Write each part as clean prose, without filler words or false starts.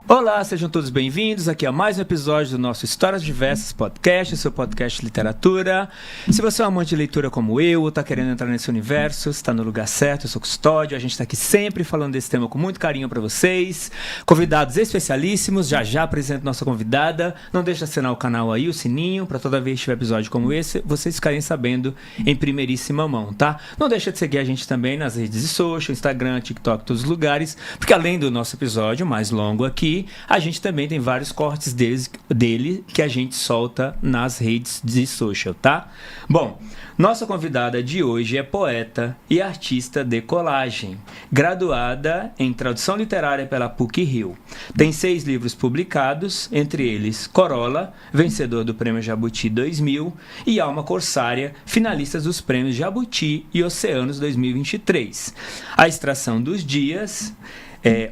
Olá, sejam todos bem-vindos aqui a mais um episódio do nosso Histórias Diversas Podcast, seu podcast de literatura. Se você é um amante de leitura como eu, ou está querendo entrar nesse universo, está no lugar certo, eu sou Custódio, a gente está aqui sempre falando desse tema com muito carinho para vocês. Convidados especialíssimos, já apresento nossa convidada. Não deixe de assinar o canal aí, o sininho, para toda vez que tiver episódio como esse, vocês ficarem sabendo em primeiríssima mão, tá? Não deixa de seguir a gente também nas redes de social, Instagram, TikTok, todos os lugares, porque além do nosso episódio mais longo aqui, a gente também tem vários cortes dele que a gente solta nas redes de social, tá? Bom, nossa convidada de hoje é poeta e artista de colagem, graduada em tradução literária pela PUC-Rio. Tem 6 livros publicados, entre eles Corolla, vencedor do Prêmio Jabuti 2000, e Alma Corsária, finalistas dos Prêmios Jabuti e Oceanos 2023. A Extração dos Dias,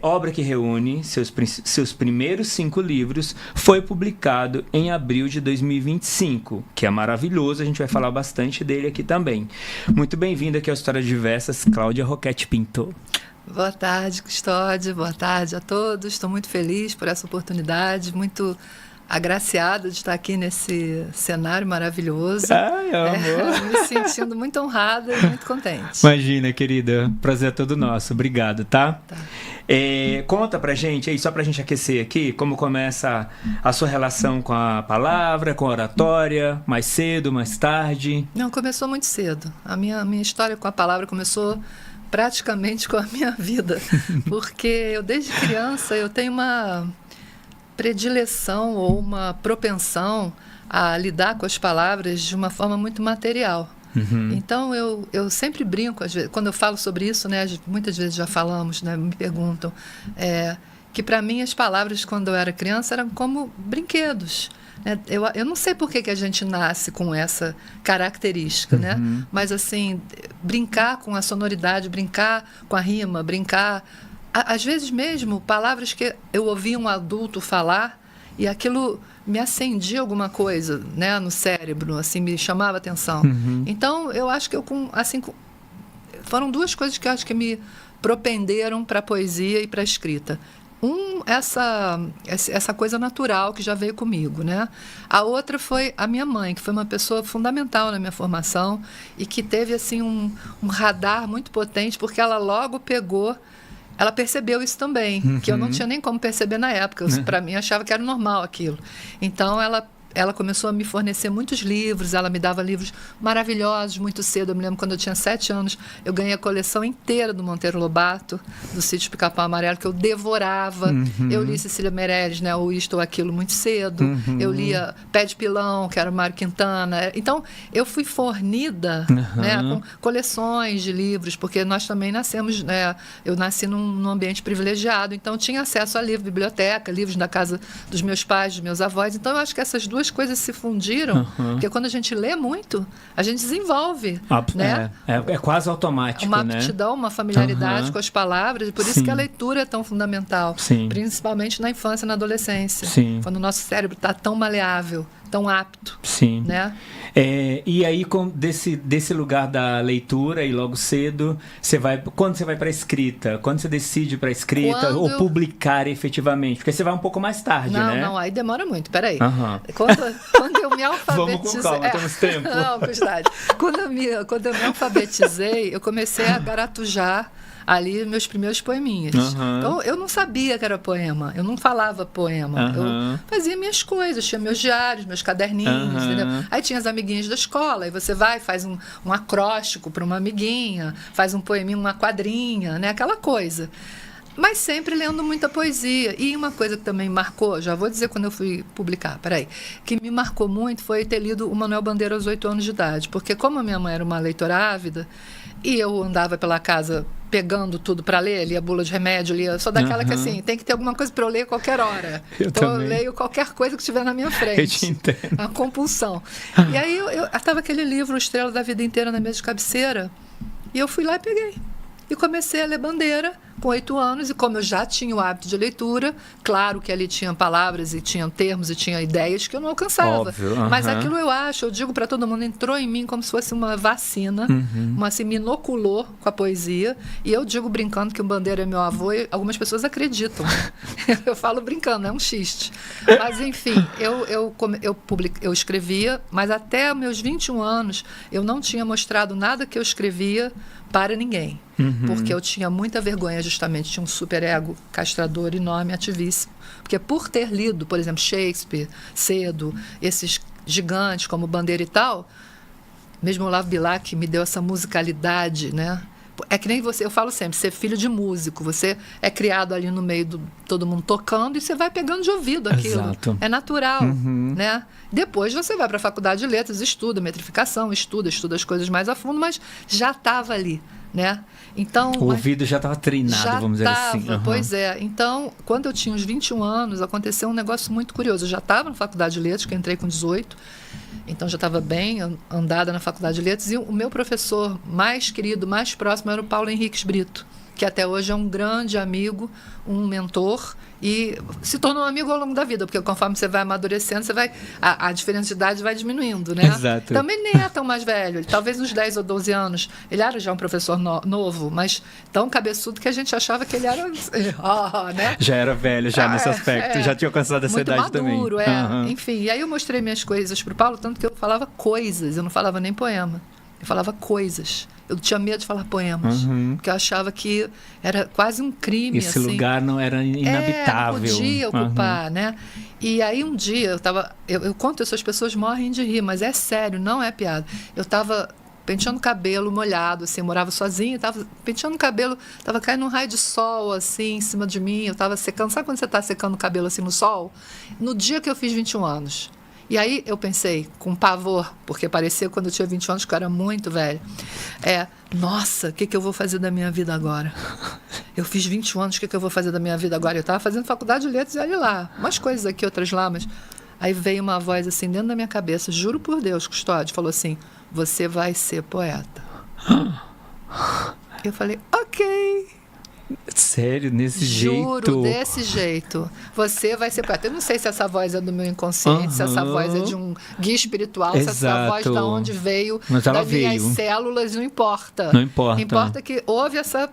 obra que reúne seus primeiros 5 livros, foi publicado em abril de 2025, que é maravilhoso, a gente vai falar bastante dele aqui também. Muito bem-vinda aqui ao Histórias Diversas, Cláudia Roquette Pinto. Boa tarde, Custódio, boa tarde a todos, estou muito feliz por essa oportunidade, muito agraciada de estar aqui nesse cenário maravilhoso. Ai, amor. Me sentindo muito honrada e muito contente. Imagina, querida, prazer é todo nosso, obrigado, tá? Conta pra gente aí, só pra gente aquecer aqui, como começa a sua relação com a palavra, com a oratória, mais cedo, mais tarde? Não, começou muito cedo. A minha história com a palavra começou praticamente com a minha vida, porque eu desde criança eu tenho uma predileção ou uma propensão a lidar com as palavras de uma forma muito material. Uhum. Então, eu sempre brinco, às vezes, quando eu falo sobre isso, né, muitas vezes já falamos, né, me perguntam, que para mim as palavras, quando eu era criança, eram como brinquedos. Né? Eu não sei por que a gente nasce com essa característica, uhum, né? Mas, assim, brincar com a sonoridade, brincar com a rima, brincar... Às vezes mesmo, palavras que eu ouvia um adulto falar e aquilo me acendia alguma coisa, né, no cérebro, assim, me chamava atenção. Uhum. Então, eu acho que foram 2 coisas que eu acho que me propenderam para a poesia e para a escrita. Essa coisa natural que já veio comigo, né? A outra foi a minha mãe, que foi uma pessoa fundamental na minha formação e que teve, assim, um radar muito potente, porque ela logo ela percebeu isso também, uhum, que eu não tinha nem como perceber na época. Para mim, achava que era normal aquilo. Então, ela começou a me fornecer muitos livros, ela me dava livros maravilhosos muito cedo. Eu me lembro quando eu tinha 7 anos, eu ganhei a coleção inteira do Monteiro Lobato, do Sítio Pica-Pau Amarelo, que eu devorava. Uhum. Eu li Cecília Meirelles, né, o Isto ou Aquilo, muito cedo. Uhum. Eu lia Pé de Pilão, que era o Mário Quintana. Então, eu fui fornida, uhum, né, com coleções de livros, porque nós também nascemos, né, eu nasci num ambiente privilegiado, então tinha acesso a livro, biblioteca, livros da casa dos meus pais, dos meus avós. Então, eu acho que essas 2 coisas se fundiram, uhum, porque quando a gente lê muito, a gente desenvolve, né? É quase automático, uma né? aptidão, uma familiaridade, uhum, com as palavras, e por isso que a leitura é tão fundamental, sim, principalmente na infância e na adolescência, sim, quando o nosso cérebro está tão maleável, tão apto, sim, né? E aí, desse lugar da leitura e logo cedo, quando você vai para a escrita? Quando você decide para a escrita ou publicar efetivamente? Porque você vai um pouco mais tarde, né? Não, aí demora muito, peraí. Uhum. Quando eu me alfabetizei... Vamos com calma, temos tempo. Não, Custódio. Quando eu me alfabetizei, eu comecei a garatujar ali meus primeiros poeminhas. Uhum. Então, eu não sabia que era poema, eu não falava poema, uhum, eu fazia minhas coisas, tinha meus diários, meus caderninhos, uhum, entendeu? Aí tinha as amiguinhas da escola, aí você vai, faz um acróstico para uma amiguinha, faz um poeminha, uma quadrinha, né? Aquela coisa. Mas sempre lendo muita poesia. E uma coisa que também marcou, já vou dizer quando eu fui publicar, que me marcou muito foi ter lido o Manuel Bandeira aos 8 anos de idade, porque como a minha mãe era uma leitora ávida, e eu andava pela casa pegando tudo para ler, lia bula de remédio, sou daquela, uhum, que assim, tem que ter alguma coisa para eu ler a qualquer hora. Então eu leio qualquer coisa que estiver na minha frente. Eu te entendo. A compulsão. E aí estava aquele livro, O Estrela da Vida Inteira, na mesa de cabeceira, e eu fui lá e peguei. E comecei a ler Bandeira com 8 anos, e como eu já tinha o hábito de leitura, claro que ali tinha palavras e tinha termos e tinha ideias que eu não alcançava. Óbvio, mas aquilo eu digo para todo mundo, entrou em mim como se fosse uma vacina, assim, me inoculou com a poesia, e eu digo brincando que o Bandeira é meu avô, e algumas pessoas acreditam. Eu falo brincando, é um xiste. Mas, enfim, eu escrevia, mas até meus 21 anos eu não tinha mostrado nada que eu escrevia para ninguém. Porque eu tinha muita vergonha, justamente, tinha um superego castrador enorme, ativíssimo. Porque por ter lido, por exemplo, Shakespeare, cedo, esses gigantes como Bandeira e tal, mesmo o Olavo Bilac me deu essa musicalidade, né? É que nem você, eu falo sempre, ser filho de músico, você é criado ali no meio do todo mundo tocando e você vai pegando de ouvido aquilo. Exato. É natural, né? Depois você vai para a faculdade de letras, estuda metrificação, estuda as coisas mais a fundo, mas já estava ali, né? Então, o ouvido já estava treinado, vamos dizer assim. Pois é. Então, quando eu tinha uns 21 anos, aconteceu um negócio muito curioso. Eu já estava na faculdade de letras, que eu entrei com 18, então já estava bem andada na faculdade de letras, e o meu professor mais querido, mais próximo, era o Paulo Henriques Brito, que até hoje é um grande amigo, um mentor, e se tornou um amigo ao longo da vida, porque conforme você vai amadurecendo, a diferença de idade vai diminuindo, né? Exato. Também nem é tão mais velho, talvez uns 10 ou 12 anos. Ele era já um professor novo, mas tão cabeçudo que a gente achava que ele era... né? Já era velho, já nesse aspecto, já tinha alcançado essa muito idade maduro, também. Enfim, e aí eu mostrei minhas coisas para o Paulo, tanto que eu falava coisas, eu não falava nem poema. Eu falava coisas. Eu tinha medo de falar poemas, porque eu achava que era quase um crime. Esse assim. lugar não era inabitável. Não podia ocupar, né? E aí um dia eu conto isso, as pessoas morrem de rir, mas é sério, não é piada. Eu estava penteando o cabelo molhado, assim, eu morava sozinha, estava penteando o cabelo, estava caindo um raio de sol, assim, em cima de mim, eu estava secando. Sabe quando você está secando o cabelo, assim, no sol? No dia que eu fiz 21 anos. E aí eu pensei, com pavor, porque parecia quando eu tinha 20 anos que eu era muito velha. Nossa, o que eu vou fazer da minha vida agora? Eu fiz 21 anos, o que eu vou fazer da minha vida agora? Eu estava fazendo faculdade de letras e olha lá, umas coisas aqui, outras lá, mas... Aí veio uma voz assim dentro da minha cabeça, juro por Deus, Custódio, falou assim, você vai ser poeta. Eu falei, ok. Sério, desse jeito? Juro, desse jeito. Você vai ser poeta. Eu não sei se essa voz é do meu inconsciente, se essa voz é de um guia espiritual, se essa voz da onde veio, das minhas células, não importa. Não importa. Importa que houve essa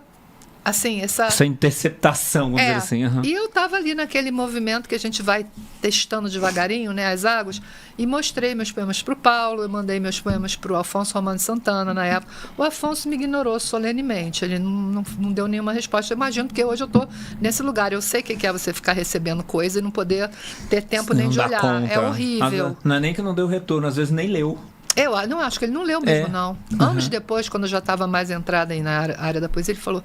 interceptação, vamos dizer assim. E eu estava ali naquele movimento que a gente vai testando devagarinho, né, as águas, e mostrei meus poemas para o Paulo, eu mandei meus poemas para o Afonso Romano de Santana, na época. O Afonso me ignorou solenemente, ele não deu nenhuma resposta. Eu imagino, porque hoje eu estou nesse lugar, eu sei o que é você ficar recebendo coisa e não poder ter tempo nem de olhar. Conta. É horrível. Não é nem que não deu retorno, às vezes nem leu. Eu não acho que ele não leu mesmo, não. Anos depois, quando eu já estava mais entrada aí na área da poesia, ele falou...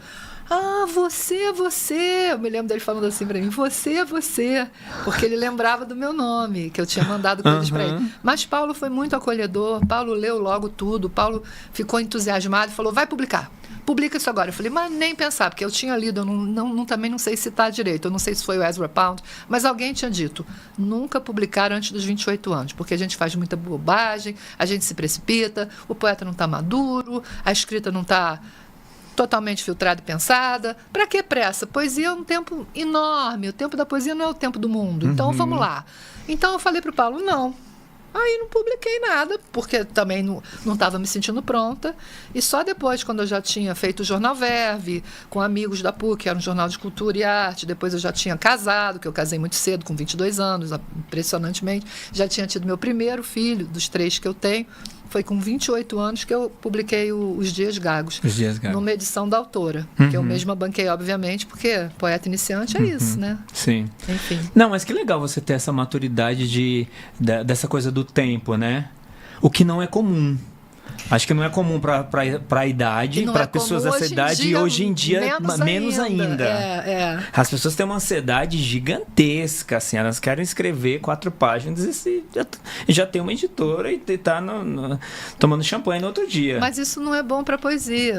você é você. Eu me lembro dele falando assim pra mim, você é você. Porque ele lembrava do meu nome, que eu tinha mandado coisas pra ele. Mas Paulo foi muito acolhedor, Paulo leu logo tudo, Paulo ficou entusiasmado e falou, vai publicar. Publica isso agora. Eu falei, mas nem pensar, porque eu tinha lido, eu também não sei citar direito, eu não sei se foi o Ezra Pound, mas alguém tinha dito, nunca publicar antes dos 28 anos, porque a gente faz muita bobagem, a gente se precipita, o poeta não está maduro, a escrita não está totalmente filtrada e pensada. Para que pressa? Poesia é um tempo enorme, o tempo da poesia não é o tempo do mundo, então vamos lá. Então eu falei para o Paulo, não. Aí não publiquei nada, porque também não estava me sentindo pronta. E só depois, quando eu já tinha feito o Jornal Verve, com amigos da PUC, que era um jornal de cultura e arte, depois eu já tinha casado, que eu casei muito cedo, com 22 anos, impressionantemente. Já tinha tido meu primeiro filho, dos 3 que eu tenho. Foi com 28 anos que eu publiquei Os Dias Gagos. Os Dias Gagos. Numa edição da autora. Que eu mesma banquei, obviamente, porque poeta iniciante é isso, né? Sim. Enfim. Não, mas que legal você ter essa maturidade dessa coisa do tempo, né? O que não é comum. Acho que não é comum para a idade, para pessoas dessa idade, e hoje em dia menos ainda. As pessoas têm uma ansiedade gigantesca, assim, elas querem escrever 4 páginas e já tem uma editora e tá tomando champanhe no outro dia. Mas isso não é bom para poesia.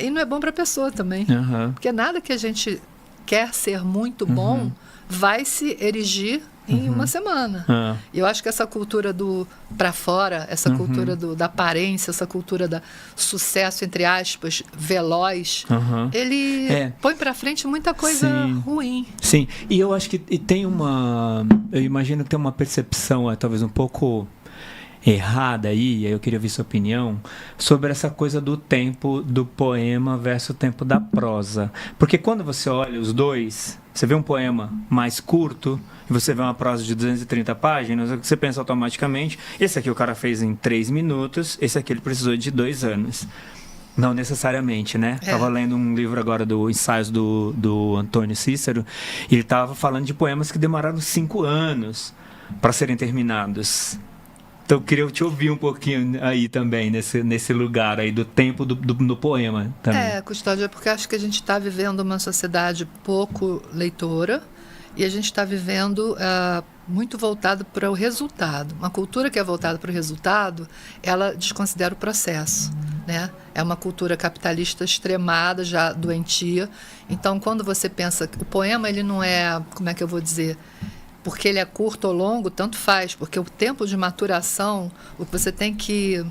E não é bom para a pessoa também. Porque nada que a gente quer ser muito bom vai se erigir em uma semana. Eu acho que essa cultura do para fora, essa cultura da aparência, essa cultura da sucesso, entre aspas, veloz, ele põe para frente muita coisa ruim. Sim, e eu acho que tem eu imagino que tem uma percepção talvez um pouco errada aí eu queria ouvir sua opinião, sobre essa coisa do tempo do poema versus o tempo da prosa. Porque quando você olha os dois, você vê um poema mais curto e você vê uma prosa de 230 páginas, você pensa automaticamente, esse aqui o cara fez em 3 minutos, esse aqui ele precisou de 2 anos. Não necessariamente, né? Estava lendo um livro agora do Ensaios do Antônio Cícero, e ele estava falando de poemas que demoraram 5 anos para serem terminados. Então, eu queria te ouvir um pouquinho aí também, nesse lugar aí do tempo do poema também. Custódio, porque acho que a gente está vivendo uma sociedade pouco leitora e a gente está vivendo muito voltado para o resultado. Uma cultura que é voltada para o resultado, ela desconsidera o processo, né? É uma cultura capitalista extremada, já doentia. Então, quando você pensa que o poema, ele não é, como é que eu vou dizer... Porque ele é curto ou longo, tanto faz, porque o tempo de maturação, o que você tem que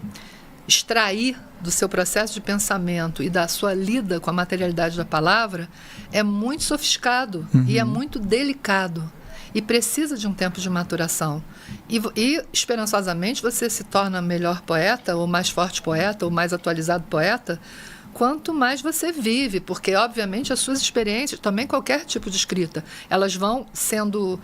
extrair do seu processo de pensamento e da sua lida com a materialidade da palavra é muito sofisticado e é muito delicado e precisa de um tempo de maturação. E esperançosamente você se torna melhor poeta, ou mais forte poeta, ou mais atualizado poeta, quanto mais você vive, porque obviamente as suas experiências, também qualquer tipo de escrita, elas vão sendo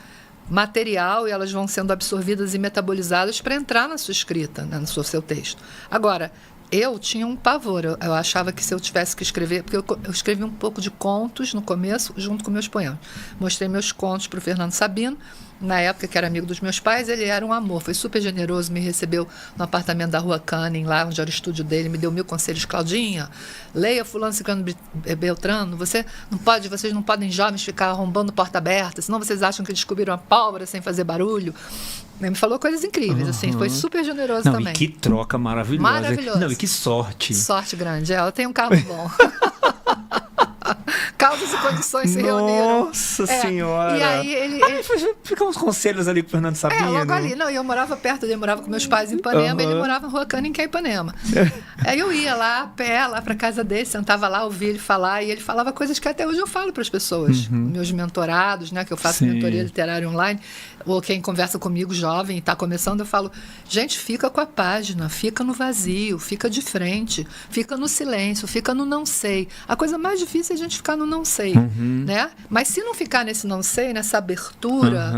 material e elas vão sendo absorvidas e metabolizadas para entrar na sua escrita, né, no seu texto. Agora, eu tinha um pavor, eu achava que se eu tivesse que escrever, porque eu escrevi um pouco de contos no começo, junto com meus poemas. Mostrei meus contos para o Fernando Sabino, na época que era amigo dos meus pais, ele era um amor, foi super generoso, me recebeu no apartamento da Rua Canning, lá onde era o estúdio dele, me deu 1000 conselhos. Claudinha, leia fulano, ciclano, Beltrano, vocês não podem, jovens, ficar arrombando porta aberta, senão vocês acham que descobriram a pólvora sem fazer barulho. Ele me falou coisas incríveis, assim, foi super generoso também. E que troca maravilhosa. Maravilhoso. Não, e que sorte. Sorte grande, ela tem um carro bom. Causas e condições se reuniram. Nossa Senhora! E aí ele fica uns conselhos ali com o Fernando Sabino. Logo ali. Não, eu morava perto dele, eu morava com meus pais em Ipanema, ele morava em Rua Canning, que é Ipanema. Aí eu ia lá a pé, lá pra casa dele, sentava lá, ouvia ele falar, e ele falava coisas que até hoje eu falo para as pessoas. Meus mentorados, né, que eu faço mentoria literária online, ou quem conversa comigo jovem e está começando, eu falo, gente, fica com a página, fica no vazio, fica de frente, fica no silêncio, fica no não sei. A coisa mais difícil é a gente ficar no não sei, né? Mas se não ficar nesse não sei, nessa abertura,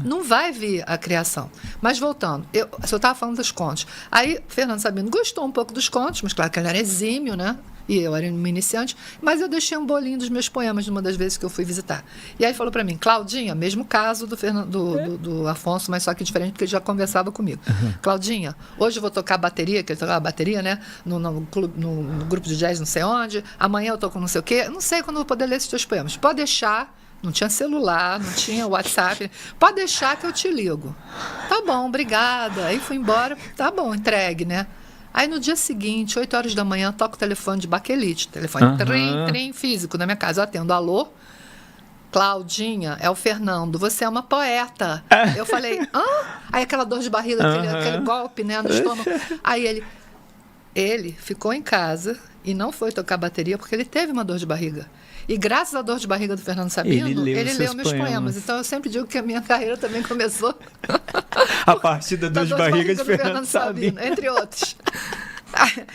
não vai vir a criação. Mas voltando, eu estava falando dos contos. Aí, Fernando Sabino gostou um pouco dos contos, mas claro que ele era exímio, né? E eu era uma iniciante, mas eu deixei um bolinho dos meus poemas numa das vezes que eu fui visitar. E aí falou para mim, Claudinha, mesmo caso do Afonso, mas só que diferente, porque ele já conversava comigo. Claudinha, hoje eu vou tocar bateria, que ele tocava bateria, né? No grupo de jazz, não sei onde. Amanhã eu toco não sei o quê. Não sei quando eu vou poder ler esses teus poemas. Pode deixar. Não tinha celular, não tinha WhatsApp. Pode deixar que eu te ligo. Tá bom, obrigada. Aí fui embora. Tá bom, entregue, né? Aí no dia seguinte, 8 horas da manhã, toco o telefone de baquelite. Telefone trem físico na minha casa. Eu atendo, alô? Claudinha, é o Fernando, você é uma poeta. Eu falei, hã? Aí aquela dor de barriga, aquele golpe, né, no estômago. Aí ele ficou em casa e não foi tocar bateria porque ele teve uma dor de barriga. E graças à dor de barriga do Fernando Sabino, ele leu meus poemas. Então eu sempre digo que a minha carreira também começou a partir da dor de barriga de Fernando Sabino, entre outros.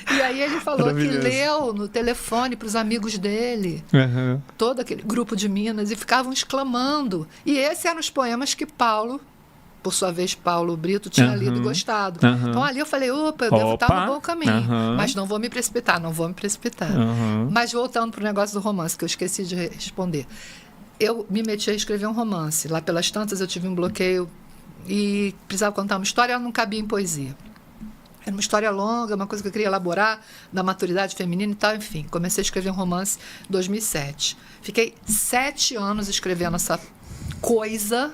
E aí ele falou que leu no telefone para os amigos dele, todo aquele grupo de Minas, e ficavam exclamando. E esses eram os poemas que Paulo, por sua vez, Paulo Brito, tinha lido e gostado. Então ali eu falei, opa, eu devo estar no bom caminho. Mas não vou me precipitar. Mas voltando para o negócio do romance, que eu esqueci de responder. Eu me meti a escrever um romance. Lá pelas tantas eu tive um bloqueio e precisava contar uma história, ela não cabia em poesia. Era uma história longa, uma coisa que eu queria elaborar, da maturidade feminina e tal, enfim. Comecei a escrever um romance em 2007. Fiquei 7 anos escrevendo essa coisa.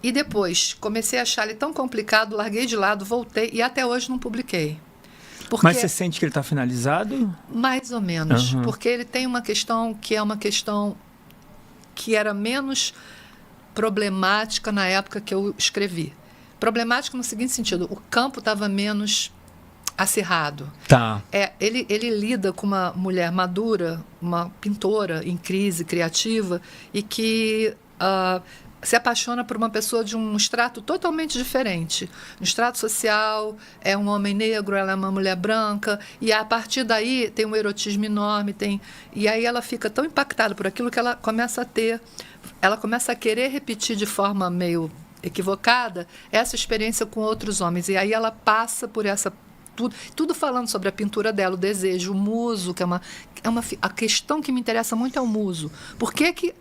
E depois comecei a achar ele tão complicado, larguei de lado, voltei e até hoje não publiquei. Mas você sente que ele está finalizado? Mais ou menos, porque ele tem uma questão que é uma questão que era menos problemática na época que eu escrevi. Problemática no seguinte sentido: o campo estava menos acirrado. Tá. Ele lida com uma mulher madura, uma pintora em crise criativa, e que se apaixona por uma pessoa de um extrato totalmente diferente. Um extrato social, é um homem negro, ela é uma mulher branca, e a partir daí tem um erotismo enorme, e aí ela fica tão impactada por aquilo que ela começa a querer repetir de forma meio equivocada essa experiência com outros homens. E aí ela passa por essa... Tudo falando sobre a pintura dela, o desejo, o muso, que a questão que me interessa muito é o muso. Por que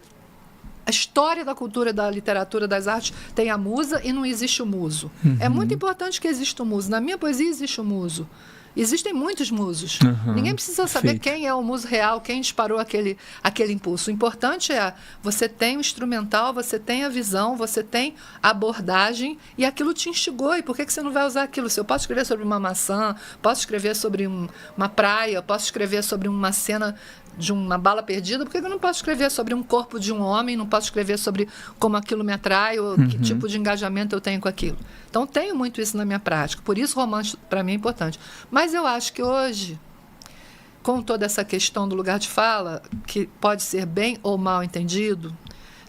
a história da cultura, da literatura, das artes tem a musa e não existe o muso? Uhum. É muito importante que exista o muso. Na minha poesia existe o muso. Existem muitos musos. Ninguém precisa saber quem é o muso real, quem disparou aquele impulso. O importante é você tem o instrumental, você tem a visão, você tem a abordagem e aquilo te instigou. E por que você não vai usar aquilo? Se eu posso escrever sobre uma maçã, posso escrever sobre uma praia, posso escrever sobre uma cena de uma bala perdida, por que eu não posso escrever sobre um corpo de um homem, não posso escrever sobre como aquilo me atrai ou que tipo de engajamento eu tenho com aquilo? Então, tenho muito isso na minha prática, por isso o romance para mim é importante. Mas eu acho que hoje, com toda essa questão do lugar de fala, que pode ser bem ou mal entendido,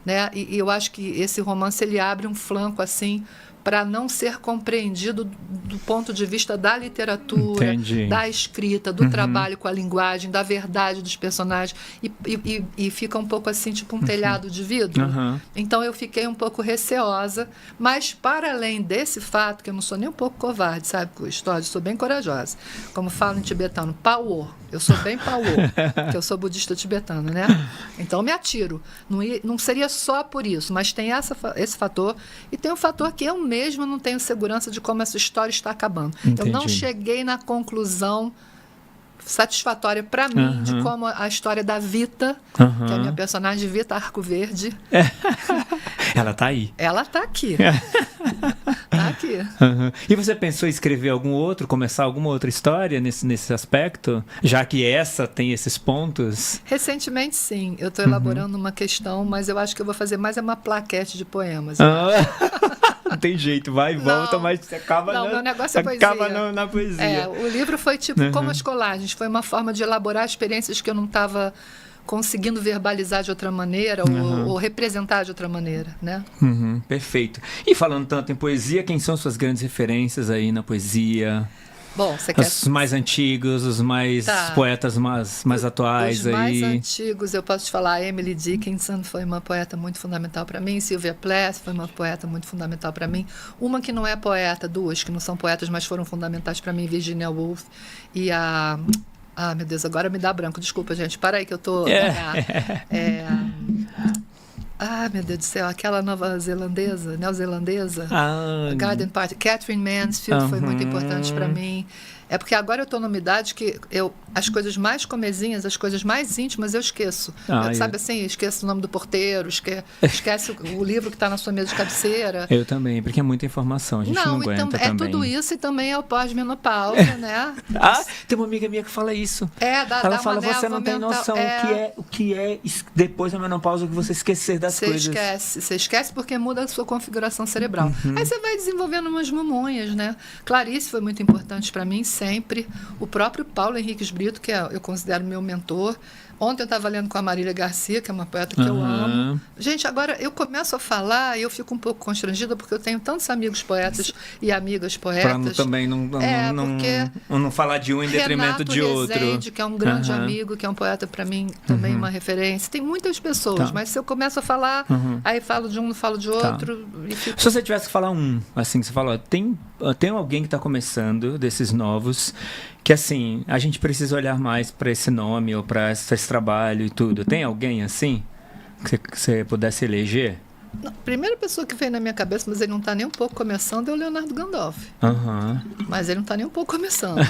né? E eu acho que esse romance ele abre um flanco assim para não ser compreendido do ponto de vista da literatura, Entendi. da escrita, do trabalho com a linguagem, da verdade dos personagens, e fica um pouco assim, tipo um telhado de vidro. Então eu fiquei um pouco receosa, mas para além desse fato, que eu não sou nem um pouco covarde, sabe, com a história, eu sou bem corajosa. Como falo em tibetano, pao, eu sou bem pao, que eu sou budista tibetano, né? Então eu me atiro. Não seria só por isso, mas tem esse fator, e tem o fator que eu mesmo não tenho segurança de como essa história está acabando. Entendi. Eu não cheguei na conclusão satisfatória para mim de como a história da Vita, que é a minha personagem Vita Arco Verde. Ela tá aí. Ela tá aqui. Tá aqui. E você pensou em escrever começar alguma outra história nesse aspecto? Já que essa tem esses pontos? Recentemente, sim. Eu estou elaborando uma questão, mas eu acho que eu vou fazer mais uma plaquete de poemas. Não tem jeito, vai e volta, mas você acaba meu negócio é poesia. Acaba na poesia. O livro foi tipo como as colagens, foi uma forma de elaborar experiências que eu não estava conseguindo verbalizar de outra maneira ou representar de outra maneira, né? Perfeito. E falando tanto em poesia, quem são suas grandes referências aí na poesia? Bom, você quer... Os mais antigos, os mais poetas mais atuais os aí. Os mais antigos, eu posso te falar, Emily Dickinson foi uma poeta muito fundamental para mim, Sylvia Plath foi uma poeta muito fundamental para mim, uma que não é poeta, duas que não são poetas, mas foram fundamentais para mim, Virginia Woolf e a... Ah, meu Deus, agora me dá branco, desculpa, gente, para aí que eu tô... Ah, meu Deus do céu, aquela neozelandesa, Garden Party, Catherine Mansfield foi muito importante para mim. É porque agora eu estou numa idade que as coisas mais comezinhas, as coisas mais íntimas eu esqueço. Sabe assim, esqueço o nome do porteiro, esquece o livro que está na sua mesa de cabeceira. Eu também, porque é muita informação, a gente não aguenta também. É tudo isso e também é o pós-menopausa, né? Tem uma amiga minha que fala isso. Ela fala, você não tem noção o que é depois da menopausa que você esquecer das coisas. Você esquece porque muda a sua configuração cerebral. Aí você vai desenvolvendo umas mamonhas, né? Clarice foi muito importante para mim, sempre. O próprio Paulo Henriques Brito, que eu considero meu mentor. Ontem eu estava lendo com a Marília Garcia, que é uma poeta que eu amo. Gente, agora eu começo a falar e eu fico um pouco constrangida porque eu tenho tantos amigos poetas e amigas poetas. Para também não falar de um em detrimento de outro. Rezende, que é um grande amigo, que é um poeta para mim também uma referência. Tem muitas pessoas, mas se eu começo a falar, aí falo de um, não falo de outro. Se você tivesse que falar assim, que você falou, tem alguém que está começando, desses novos, que assim, a gente precisa olhar mais para esse nome ou para esse trabalho e tudo. Tem alguém assim que você pudesse eleger? Não, a primeira pessoa que veio na minha cabeça, mas ele não está nem um pouco começando, é o Leonardo Gandolf. Mas ele não está nem um pouco começando.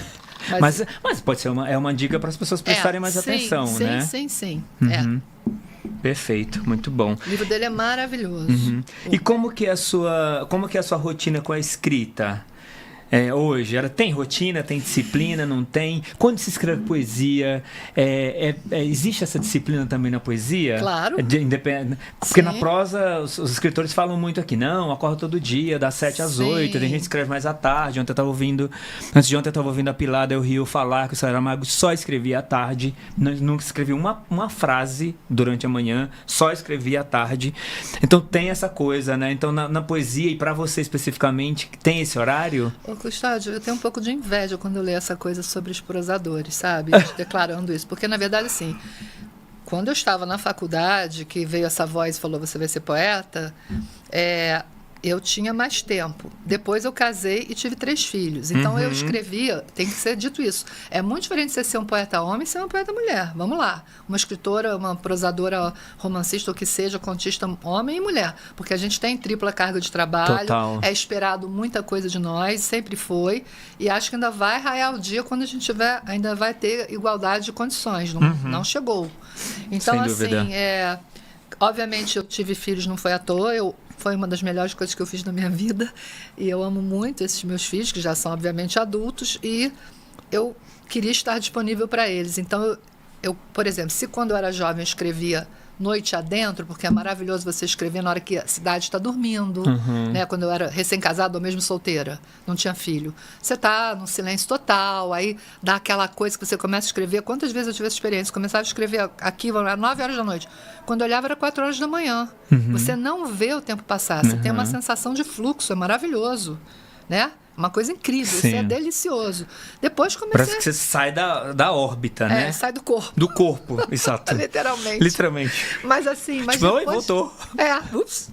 Mas pode ser uma dica para as pessoas prestarem mais atenção, né? Sim. Perfeito, muito bom. O livro dele é maravilhoso. E como que é a sua rotina com a escrita? hoje? Tem rotina, tem disciplina, não tem? Quando se escreve poesia, existe essa disciplina também na poesia? Claro. Porque Sim. na prosa, os escritores falam muito aqui, não, acorda todo dia, das 7 às 8, tem gente que escreve mais à tarde. Antes de ontem eu estava ouvindo a Pilar Del Rio falar que o Saramago só escrevia à tarde, nunca escrevia uma frase durante a manhã, só escrevia à tarde. Então tem essa coisa, né? Então na poesia, e para você especificamente, tem esse horário? Custódio, eu tenho um pouco de inveja quando eu leio essa coisa sobre os prosadores, sabe? Declarando isso. Porque, na verdade, assim, quando eu estava na faculdade, que veio essa voz e falou, você vai ser poeta, eu tinha mais tempo. Depois eu casei e tive 3 filhos. Então eu escrevia, tem que ser dito isso. É muito diferente você ser um poeta homem e ser uma poeta mulher. Vamos lá. Uma escritora, uma prosadora, romancista, ou que seja, contista, homem e mulher. Porque a gente tem tripla carga de trabalho. Total. É esperado muita coisa de nós, sempre foi. E acho que ainda vai raiar o dia quando a gente ainda vai ter igualdade de condições. Não chegou. Então, sem dúvida. assim, obviamente eu tive filhos, não foi à toa. Foi uma das melhores coisas que eu fiz na minha vida. E eu amo muito esses meus filhos, que já são, obviamente, adultos. E eu queria estar disponível para eles. Então, eu, por exemplo, se quando eu era jovem eu escrevia noite adentro, porque é maravilhoso você escrever na hora que a cidade está dormindo, né? Quando eu era recém-casada ou mesmo solteira, não tinha filho. Você está num silêncio total, aí dá aquela coisa que você começa a escrever. Quantas vezes eu tive essa experiência? Começava a escrever aqui, às 9 horas da noite. Quando eu olhava, era 4 horas da manhã. Você não vê o tempo passar, você tem uma sensação de fluxo, é maravilhoso, né? Uma coisa incrível, Sim. isso é delicioso. Depois comecei... Parece que você sai da órbita, né? sai do corpo. Do corpo, exato. Literalmente. Mas assim... Mas tipo, depois... voltou. Ups.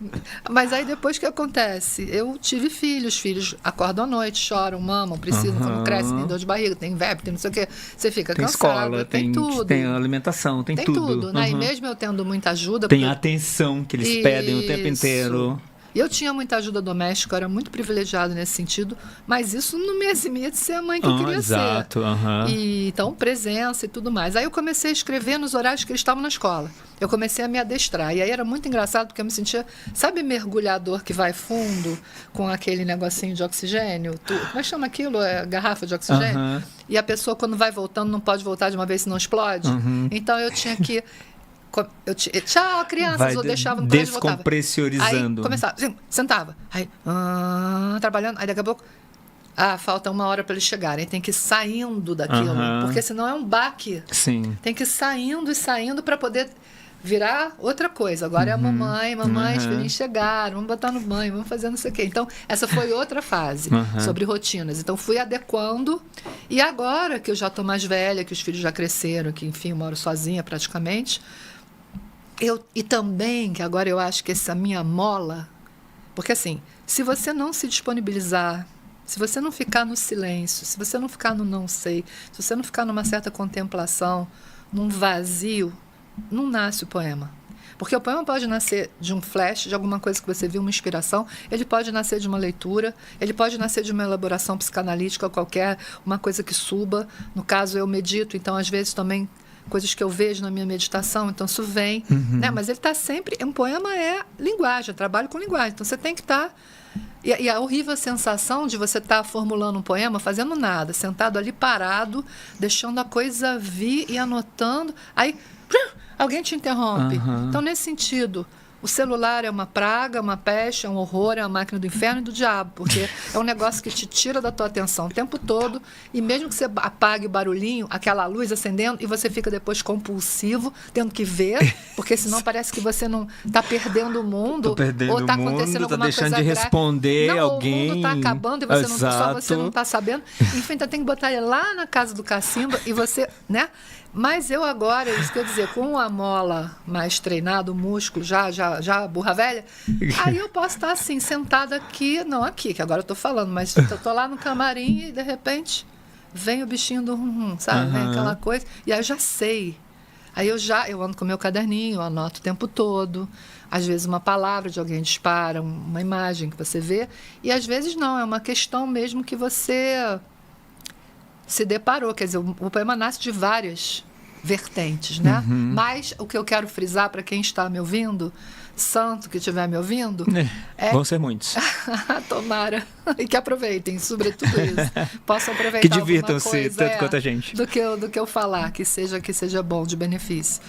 Mas aí depois que acontece? Eu tive filhos acordam à noite, choram, mamam, precisam, quando crescem, tem dor de barriga, tem verme, tem não sei o quê. Você fica tem cansado, escola, tem tudo. Tem alimentação, tem tudo. Tem tudo, né? E mesmo eu tendo muita ajuda... Tem atenção que eles pedem o tempo inteiro. E eu tinha muita ajuda doméstica, eu era muito privilegiada nesse sentido, mas isso não me eximia de ser a mãe que eu queria exato, ser. E, então, presença e tudo mais. Aí eu comecei a escrever nos horários que eles estavam na escola. Eu comecei a me adestrar. E aí era muito engraçado, porque eu me sentia, sabe, mergulhador que vai fundo com aquele negocinho de oxigênio? Como é que chama aquilo? Garrafa de oxigênio? E a pessoa, quando vai voltando, não pode voltar de uma vez, senão explode. Então eu tinha que... Tchau, crianças, eu deixava no colégio e voltava. Descompressiorizando. Aí começava, sentava. Aí, trabalhando. Aí daqui a pouco, falta 1 hora para eles chegarem. Tem que ir saindo daquilo, porque senão é um baque. Sim. Tem que ir saindo e saindo para poder virar outra coisa. Agora é a mamãe, os filhinhos chegaram, vamos botar no banho, vamos fazer não sei o quê. Então, essa foi outra fase sobre rotinas. Então, fui adequando. E agora que eu já estou mais velha, que os filhos já cresceram, que, enfim, eu moro sozinha praticamente... E também, que agora eu acho que essa minha mola... Porque, assim, se você não se disponibilizar, se você não ficar no silêncio, se você não ficar no não sei, se você não ficar numa certa contemplação, num vazio, não nasce o poema. Porque o poema pode nascer de um flash, de alguma coisa que você viu, uma inspiração, ele pode nascer de uma leitura, ele pode nascer de uma elaboração psicanalítica qualquer, uma coisa que suba. No caso, eu medito, então, às vezes, também... coisas que eu vejo na minha meditação, então isso vem, né? Mas ele está sempre... Um poema é linguagem, eu trabalho com linguagem, então você tem que estar... E a horrível sensação de você estar formulando um poema, fazendo nada, sentado ali parado, deixando a coisa vir e anotando, aí alguém te interrompe. Então, nesse sentido... O celular é uma praga, uma peste, é um horror, é uma máquina do inferno e do diabo, porque é um negócio que te tira da tua atenção o tempo todo, e mesmo que você apague o barulhinho, aquela luz acendendo, e você fica depois compulsivo, tendo que ver, porque senão parece que você não está perdendo o mundo, ou está acontecendo alguma coisa deixando de responder não, alguém. O mundo está acabando e você só você não está sabendo. Enfim, então tem que botar ele lá na casa do cacimba e você, né? Mas eu agora, isso quer dizer, com a mola mais treinada, o músculo já burra velha, aí eu posso estar assim, sentada aqui, não aqui, que agora eu estou falando, mas eu estou lá no camarim e de repente vem o bichinho do sabe? Vem aquela coisa, e aí eu já sei. Aí eu ando com o meu caderninho, eu anoto o tempo todo. Às vezes uma palavra de alguém dispara, uma imagem que você vê, e às vezes não, é uma questão mesmo que você se deparou, quer dizer, o poema nasce de várias vertentes, né? Mas o que eu quero frisar para quem está me ouvindo, santo que estiver me ouvindo, vão ser muitos. Tomara. E que aproveitem, sobretudo isso. Possam aproveitar que divirtam-se coisa, tanto quanto a gente. Do que eu falar, que seja bom, de benefício.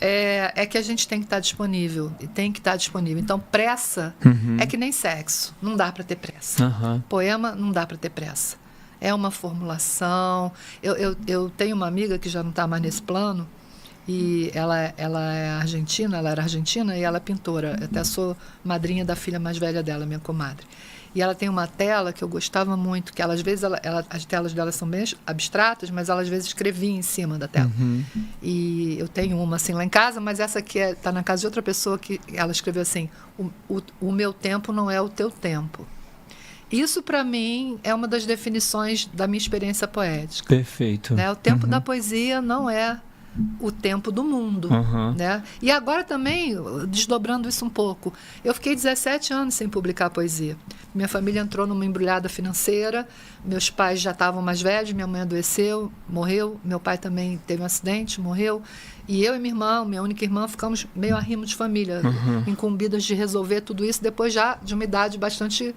É que a gente tem que estar disponível. E tem que estar disponível. Então, pressa é que nem sexo. Não dá para ter pressa. Poema, não dá para ter pressa. É uma formulação. Eu tenho uma amiga que já não está mais nesse plano, e ela é argentina, ela era argentina e ela é pintora. Eu até sou madrinha da filha mais velha dela, minha comadre. E ela tem uma tela que eu gostava muito, que ela, às vezes as telas dela são bem abstratas, mas ela às vezes escrevia em cima da tela. E eu tenho uma assim lá em casa, mas essa aqui está na casa de outra pessoa, que ela escreveu assim: o meu tempo não é o teu tempo. Isso, para mim, é uma das definições da minha experiência poética. Perfeito. Né? O tempo da poesia não é o tempo do mundo. Né? E agora também, desdobrando isso um pouco, eu fiquei 17 anos sem publicar poesia. Minha família entrou numa embrulhada financeira, meus pais já estavam mais velhos, minha mãe adoeceu, morreu, meu pai também teve um acidente, morreu, e eu e minha irmã, minha única irmã, ficamos meio arrimo de família, incumbidas de resolver tudo isso, depois já de uma idade bastante...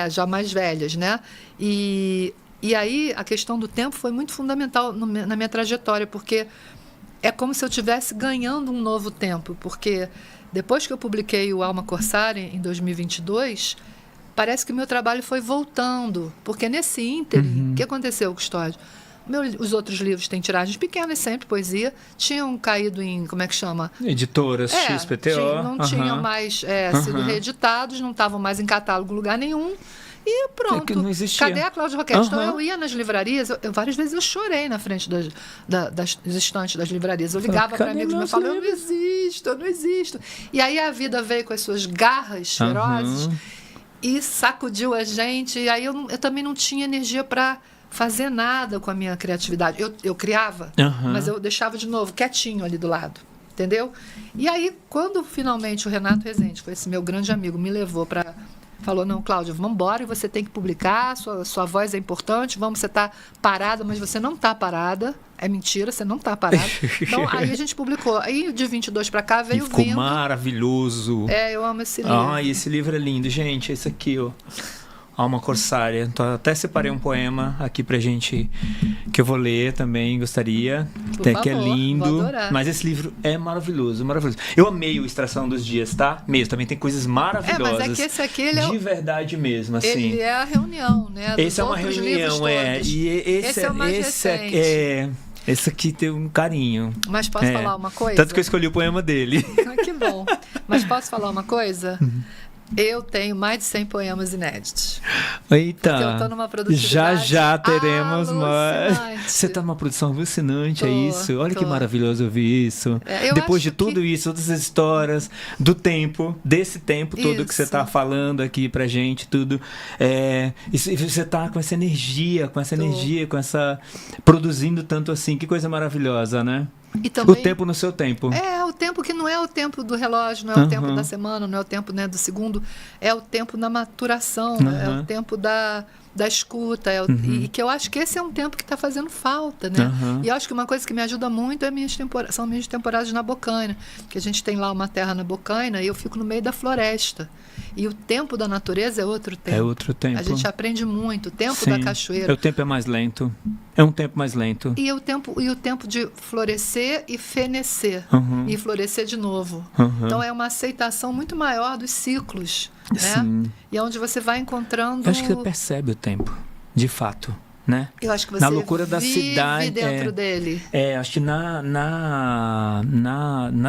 já mais velhas, né? E aí a questão do tempo foi muito fundamental na minha trajetória, porque é como se eu estivesse ganhando um novo tempo, porque depois que eu publiquei o Alma Corsária em 2022, parece que o meu trabalho foi voltando, porque nesse ínterim, o que aconteceu, Custódio? Os outros livros têm tiragens pequenas, sempre poesia, tinham caído em, como é que chama? Editoras, XPTO. Não tinham mais sido reeditados, não estavam mais em catálogo em lugar nenhum. E pronto. Que não existia. Cadê a Cláudia Roquette? Então eu ia nas livrarias, várias vezes eu chorei na frente das estantes das livrarias. Eu ligava para amigos meus e falava: eu não existo. E aí a vida veio com as suas garras ferozes e sacudiu a gente. E aí eu também não tinha energia para fazer nada com a minha criatividade. Eu criava, mas eu deixava de novo quietinho ali do lado, entendeu? E aí, quando finalmente o Renato Rezende, foi esse meu grande amigo, me levou para... Falou: não, Cláudia, vamos embora e você tem que publicar, sua voz é importante, você está parada, mas você não está parada. É mentira, você não está parada. Então, aí a gente publicou. Aí, de 22 para cá, veio ficou vindo. Maravilhoso. Eu amo esse livro. E esse livro é lindo, gente. Esse aqui, ó. Alma Corsária. Então, até separei um poema aqui pra gente, que eu vou ler também, gostaria. Por favor, que é lindo. vou adorar. Mas esse livro é maravilhoso, maravilhoso. Eu amei o Extração dos Dias, tá? Mesmo, também tem coisas maravilhosas. Mas é que esse aqui, ele de verdade mesmo, assim. Ele é a reunião, né? Esse é uma reunião, E esse é o mais recente. Esse aqui tem um carinho. Mas posso falar uma coisa? Tanto que eu escolhi o poema dele. Que bom. Mas posso falar uma coisa? Eu tenho mais de 100 poemas inéditos. Eita! Porque eu tô numa produtividade já teremos mais. alucinante. Você tá numa produção alucinante, Tô, é isso? Olha tô. que maravilhoso ouvir isso. Eu Depois acho de tudo isso, todas as histórias, do tempo, desse tempo todo que você tá falando aqui pra gente, tudo. E você tá com essa energia, produzindo tanto assim. Que coisa maravilhosa, né? E também, o tempo no seu tempo. O tempo que não é o tempo do relógio, não é o tempo da semana, não é o tempo, né, do segundo, é o tempo da maturação, é o tempo da escuta, e que eu acho que esse é um tempo que está fazendo falta, né? E eu acho que uma coisa que me ajuda muito são minhas temporadas na Bocaina, que a gente tem lá uma terra na Bocaina e eu fico no meio da floresta. E o tempo da natureza é outro tempo. É outro tempo. A gente aprende muito. O tempo da cachoeira. O tempo é mais lento. É um tempo mais lento. E o tempo de florescer e fenecer. E florescer de novo. Então é uma aceitação muito maior dos ciclos. Né? Sim. E é onde você vai encontrando... Eu acho que você percebe o tempo, de fato. Né? Eu acho que você na loucura da vive cidade dentro dele. Acho que nas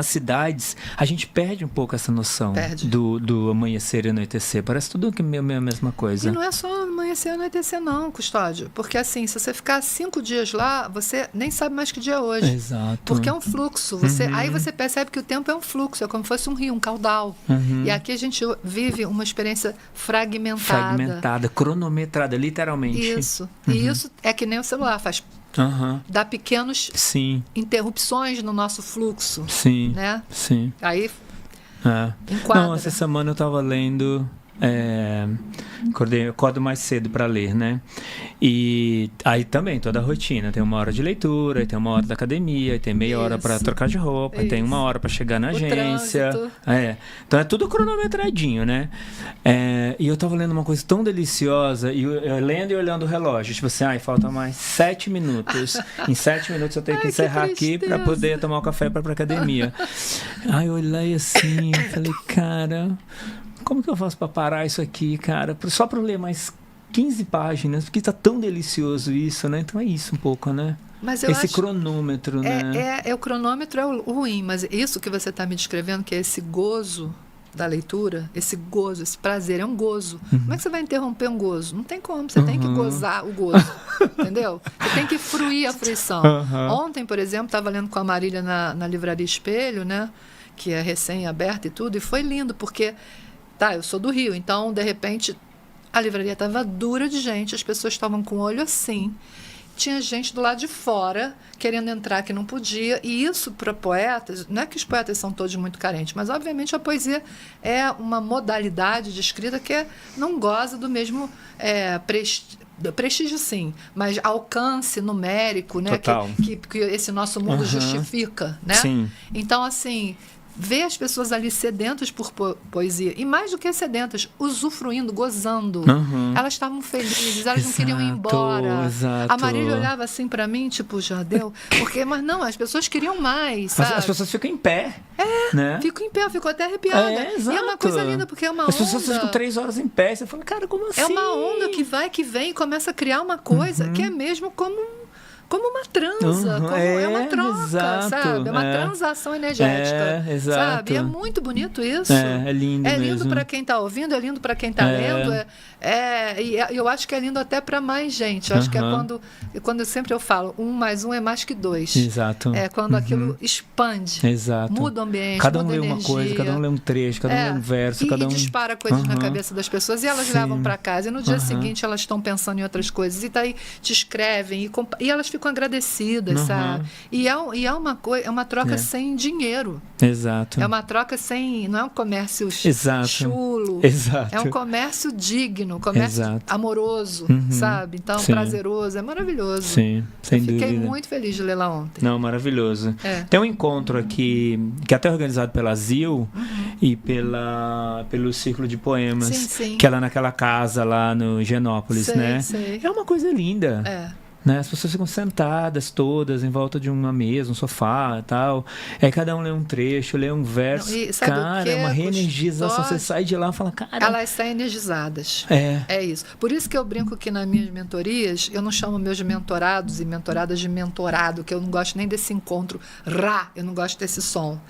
cidades a gente perde um pouco essa noção do amanhecer e anoitecer. Parece tudo que é a mesma coisa. E não é só amanhecer e anoitecer não, Custódio. Porque assim, se você ficar 5 dias lá, você nem sabe mais que dia é hoje. Exato. Porque é um fluxo. Aí você percebe que o tempo é um fluxo, é como se fosse um rio, um caudal. E aqui a gente vive uma experiência fragmentada, cronometrada, literalmente. Isso. E isso é que nem o celular, dá pequenas interrupções no nosso fluxo. Sim. Né? Sim. Aí enquadra. Não, essa semana eu estava lendo Eu acordo mais cedo para ler, né? E aí também, toda a rotina. Tem uma hora de leitura, aí tem uma hora da academia, aí tem meia hora para trocar de roupa, aí tem uma hora para chegar na agência. Então é tudo cronometradinho, né? E eu tava lendo uma coisa tão deliciosa, e eu lendo e olhando o relógio. Tipo assim, falta mais 7 minutos. Em 7 minutos eu tenho que encerrar aqui para poder tomar o café para ir pra academia. Aí eu olhei assim, falei, cara, como que eu faço para parar isso aqui, cara? Só para ler mais 15 páginas, porque tá tão delicioso isso, né? Então é isso um pouco, né? Mas eu esse acho, cronômetro, né? O cronômetro é o ruim, mas isso que você está me descrevendo, que é esse gozo da leitura, esse gozo, esse prazer, é um gozo. Como é que você vai interromper um gozo? Não tem como, você tem que gozar o gozo, entendeu? Você tem que fruir a fruição. Ontem, por exemplo, estava lendo com a Marília na Livraria Espelho, né? Que é recém-aberta e tudo, e foi lindo, porque, eu sou do Rio, então, de repente, a livraria estava dura de gente, as pessoas estavam com o olho assim, tinha gente do lado de fora querendo entrar que não podia, e isso para poetas, não é que os poetas são todos muito carentes, mas obviamente a poesia é uma modalidade de escrita que não goza do mesmo prestígio, sim, mas alcance numérico, né, que esse nosso mundo justifica, né? Sim. Então, assim, ver as pessoas ali sedentas por poesia, e mais do que sedentas, usufruindo, gozando. Elas estavam felizes, elas não queriam ir embora. Exato. A Marília olhava assim para mim, tipo, já deu? Mas não, as pessoas queriam mais, sabe? As pessoas ficam em pé. Né? Fico em pé, eu fico até arrepiada. Exato. E é uma coisa linda, porque é uma onda. As pessoas ficam 3 horas em pé, você fala, cara, como assim? É uma onda que vai, que vem, e começa a criar uma coisa que é mesmo como uma transa, é uma troca, exato, sabe? É uma transação energética, sabe? E é muito bonito isso. É lindo mesmo. É lindo para quem está ouvindo, é lindo para quem está lendo. E eu acho que é lindo até para mais gente. Eu acho que é quando sempre eu falo, 1 mais 1 é mais que 2. Exato. É quando aquilo expande, exato. Muda o ambiente, cada um muda lê a energia. uma coisa, cada um lê um trecho, cada um lê um verso. E dispara coisas na cabeça das pessoas e elas levam para casa. E no dia seguinte elas estão pensando em outras coisas. E daí te escrevem e elas ficam agradecidas, sabe? E é uma troca sem dinheiro. Exato. É uma troca sem... Não é um comércio chulo. Exato. É um comércio digno, um comércio amoroso, sabe? Então, prazeroso. É maravilhoso. Sim, sem dúvida. Fiquei muito feliz de ler lá ontem. Não, maravilhoso. Tem um encontro aqui, que é até organizado pela ZIL e pelo Círculo de Poemas, sim. que é lá naquela casa lá no Higienópolis, né? Sei. É uma coisa linda. Né? As pessoas ficam sentadas todas em volta de uma mesa, um sofá e tal. Aí cada um lê um trecho, lê um verso. Cara, é uma reenergização. Você sai de lá e fala, cara... Elas saem energizadas. É isso. Por isso que eu brinco que nas minhas mentorias, eu não chamo meus mentorados e mentoradas de mentorado, que eu não gosto nem desse encontro. Eu não gosto desse som,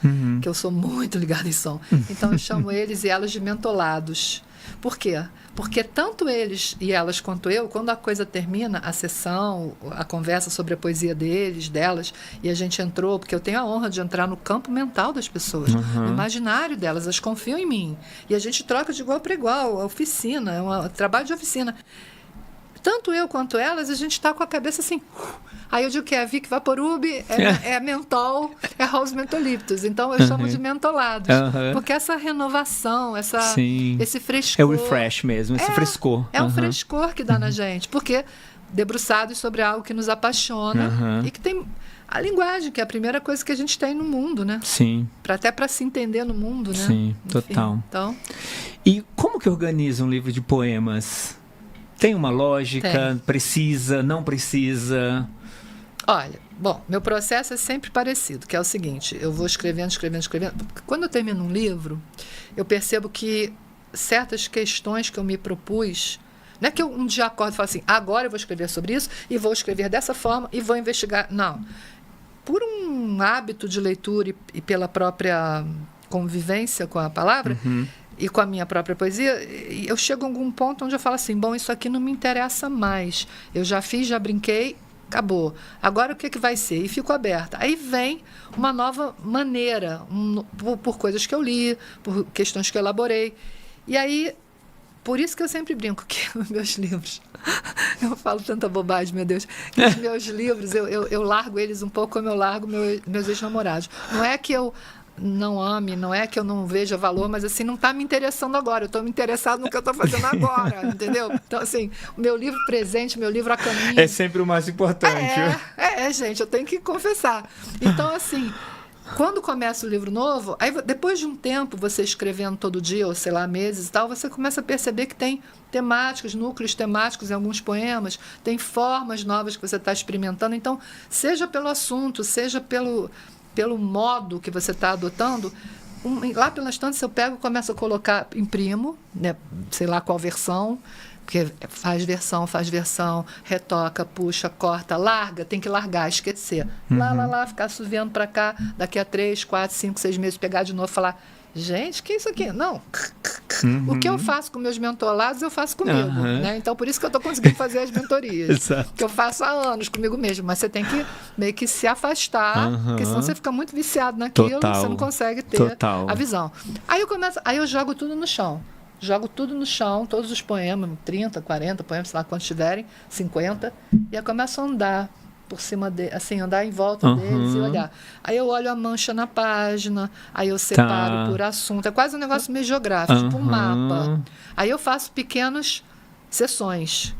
que eu sou muito ligada em som. Então eu chamo eles e elas de mentolados. Por quê? Porque tanto eles e elas quanto eu, quando a coisa termina, a sessão, a conversa sobre a poesia delas, e a gente entrou, porque eu tenho a honra de entrar no campo mental das pessoas, no imaginário delas, elas confiam em mim. E a gente troca de igual para igual, a oficina, é um trabalho de oficina. Tanto eu quanto elas, a gente está com a cabeça assim... Aí eu digo que é Vic Vaporub, é mentol, é House Mentoliptus. Então eu chamo de mentolados. Porque essa renovação, esse frescor... É o refresh mesmo, esse frescor. É um frescor que dá na gente. Porque debruçados sobre algo que nos apaixona e que tem a linguagem, que é a primeira coisa que a gente tem no mundo, né? Sim. Até para se entender no mundo, né? Sim, total. Então... E como que organiza um livro de poemas? Tem uma lógica? Precisa, não precisa? Olha, bom, meu processo é sempre parecido, que é o seguinte, eu vou escrevendo. Quando eu termino um livro, eu percebo que certas questões que eu me propus, não é que eu um dia acordo e falo assim, agora eu vou escrever sobre isso, e vou escrever dessa forma, e vou investigar. Não. Por um hábito de leitura e pela própria convivência com a palavra, e com a minha própria poesia, eu chego a algum ponto onde eu falo assim, bom, isso aqui não me interessa mais. Eu já fiz, já brinquei, acabou. Agora o que vai ser? E fico aberta. Aí vem uma nova maneira, por coisas que eu li, por questões que eu elaborei. E aí, por isso que eu sempre brinco que os meus livros, eu falo tanta bobagem, meu Deus, que os meus livros, eu largo eles um pouco como eu largo meus ex-namorados. Não é que eu não ame, não é que eu não veja valor, mas assim, não está me interessando agora, eu estou me interessado no que eu estou fazendo agora, entendeu? Então, assim, o meu livro presente, meu livro a caminho... É sempre o mais importante. Gente, eu tenho que confessar. Então, assim... Quando começa o livro novo, aí depois de um tempo, você escrevendo todo dia, ou sei lá, meses e tal, você começa a perceber que tem temáticos, núcleos temáticos em alguns poemas, tem formas novas que você está experimentando. Então, seja pelo assunto, seja pelo modo que você está adotando, lá pelas tantas eu pego e começo a colocar, imprimo, né, sei lá qual versão, porque faz versão, retoca, puxa, corta, larga, tem que largar, esquecer. Lá, ficar assoviando para cá, daqui a 3, 4, 5, 6 meses, pegar de novo e falar, gente, que é isso aqui? Não. O que eu faço com meus mentolados, eu faço comigo. Né? Então, por isso que eu estou conseguindo fazer as mentorias. Exato. Que eu faço há anos comigo mesmo. Mas você tem que meio que se afastar, porque senão você fica muito viciado naquilo, você não consegue ter a visão. Aí eu jogo tudo no chão. Jogo tudo no chão, todos os poemas, 30, 40 poemas, sei lá quantos tiverem, 50, e eu começo a andar por cima assim, andar em volta deles e olhar. Aí eu olho a mancha na página, aí eu separo por assunto. É quase um negócio meio geográfico, tipo um mapa. Aí eu faço pequenas sessões.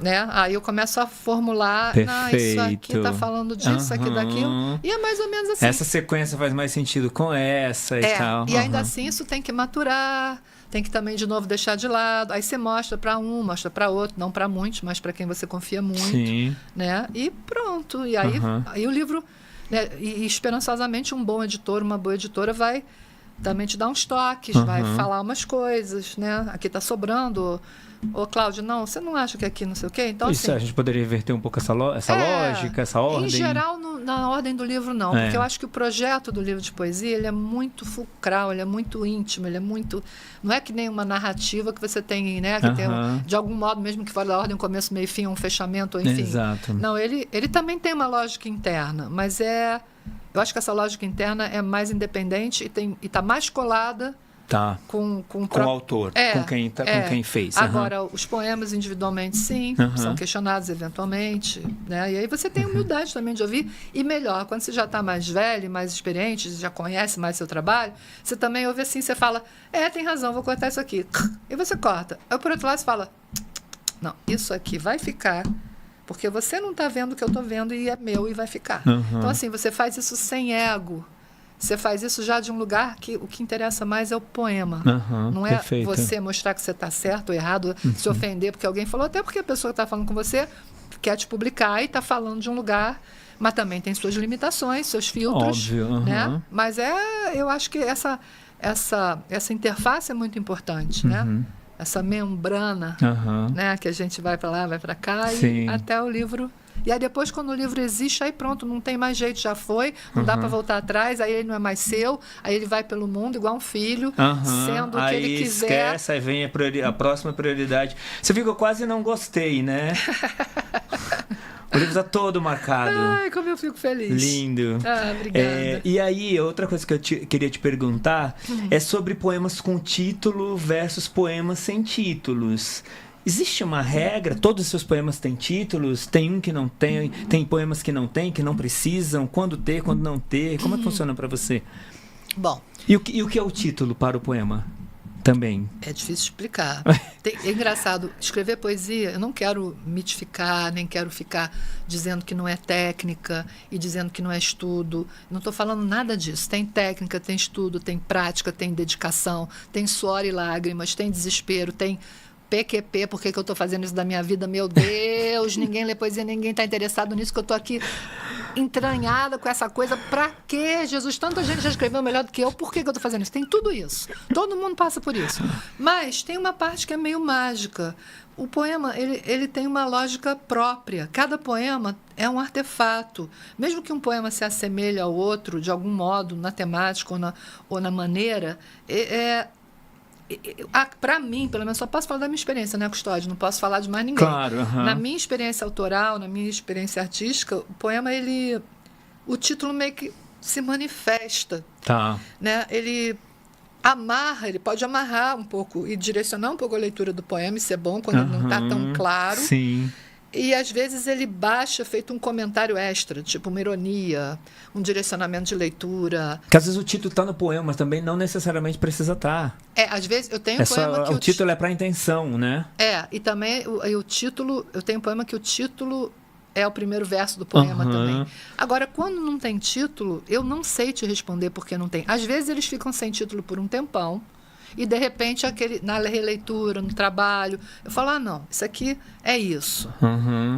Né? Aí eu começo a formular, isso aqui está falando disso, isso aqui daquilo. E é mais ou menos assim. Essa sequência faz mais sentido com essa e tal. E ainda assim isso tem que maturar, tem que também de novo deixar de lado. Aí você mostra para um, mostra para outro, não para muitos, mas para quem você confia muito. Sim. Né? E pronto. E aí o livro, né? E esperançosamente um bom editor, uma boa editora vai também te dar uns toques, vai falar umas coisas, né? Aqui está sobrando. Ô, Cláudio, não, você não acha que aqui não sei o quê? Então, isso, assim, a gente poderia inverter um pouco essa lógica, essa ordem? Em geral, na ordem do livro, não. Porque eu acho que o projeto do livro de poesia, ele é muito fulcral, ele é muito íntimo, ele é muito... Não é que nem uma narrativa que você tem, né? Que tem, de algum modo, mesmo que fora da ordem, um começo, meio, fim, um fechamento, enfim. Exato. Não, ele também tem uma lógica interna, mas eu acho que essa lógica interna é mais independente e está mais colada com o autor, com quem fez. Agora, os poemas individualmente, sim, são questionados eventualmente. Né? E aí você tem humildade também de ouvir. E melhor, quando você já está mais velho, mais experiente, já conhece mais seu trabalho, você também ouve assim, você fala, tem razão, vou cortar isso aqui. E você corta. Aí, por outro lado, você fala, não, isso aqui vai ficar... Porque você não está vendo o que eu estou vendo e é meu e vai ficar. Então, assim, você faz isso sem ego. Você faz isso já de um lugar que o que interessa mais é o poema. Não é você mostrar que você está certo ou errado, se ofender porque alguém falou, até porque a pessoa que está falando com você quer te publicar e está falando de um lugar, mas também tem suas limitações, seus filtros. Óbvio. Né? Mas eu acho que essa interface é muito importante, né? Essa membrana, né, que a gente vai para lá, vai para cá, e até o livro. E aí depois, quando o livro existe, aí pronto, não tem mais jeito, já foi, não dá para voltar atrás, aí ele não é mais seu, aí ele vai pelo mundo igual um filho, sendo o que ele quiser. Esquece, aí vem a próxima prioridade. Você viu que eu quase não gostei, né? O livro está todo marcado. Ai, como eu fico feliz. Lindo. Obrigada. E aí, outra coisa que eu queria te perguntar é sobre poemas com título versus poemas sem títulos. Existe uma regra? Todos os seus poemas têm títulos? Tem um que não tem? Tem poemas que não tem, que não precisam? Quando ter, quando não ter? Como é que funciona para você? Bom. E o que é o título para o poema? Também. É difícil explicar. É engraçado, escrever poesia, eu não quero mitificar, nem quero ficar dizendo que não é técnica e dizendo que não é estudo. Não estou falando nada disso. Tem técnica, tem estudo, tem prática, tem dedicação, tem suor e lágrimas, tem desespero, tem PQP, por que eu estou fazendo isso da minha vida? Meu Deus, ninguém lê poesia, ninguém está interessado nisso, que eu estou aqui entranhada com essa coisa. Pra quê, Jesus? Tanta gente já escreveu melhor do que eu, por que eu estou fazendo isso? Tem tudo isso. Todo mundo passa por isso. Mas tem uma parte que é meio mágica. O poema, ele tem uma lógica própria. Cada poema é um artefato. Mesmo que um poema se assemelhe ao outro, de algum modo, na temática ou na maneira, para mim, pelo menos, só posso falar da minha experiência, né, Custódio? Não posso falar de mais ninguém. Claro, Na minha experiência autoral, na minha experiência artística, o poema, o título meio que se manifesta. Né? Ele pode amarrar um pouco e direcionar um pouco a leitura do poema, isso é bom quando ele não está tão claro. Sim. E às vezes ele baixa feito um comentário extra, tipo uma ironia, um direcionamento de leitura. Porque às vezes o título está no poema, mas também não necessariamente precisa estar. Às vezes eu tenho um poema que o título é para a intenção, né? E também o título, eu tenho um poema que o título é o primeiro verso do poema também. Agora, quando não tem título, eu não sei te responder porque não tem. Às vezes eles ficam sem título por um tempão. E, de repente, na releitura, no trabalho, eu falo, não, isso aqui é isso.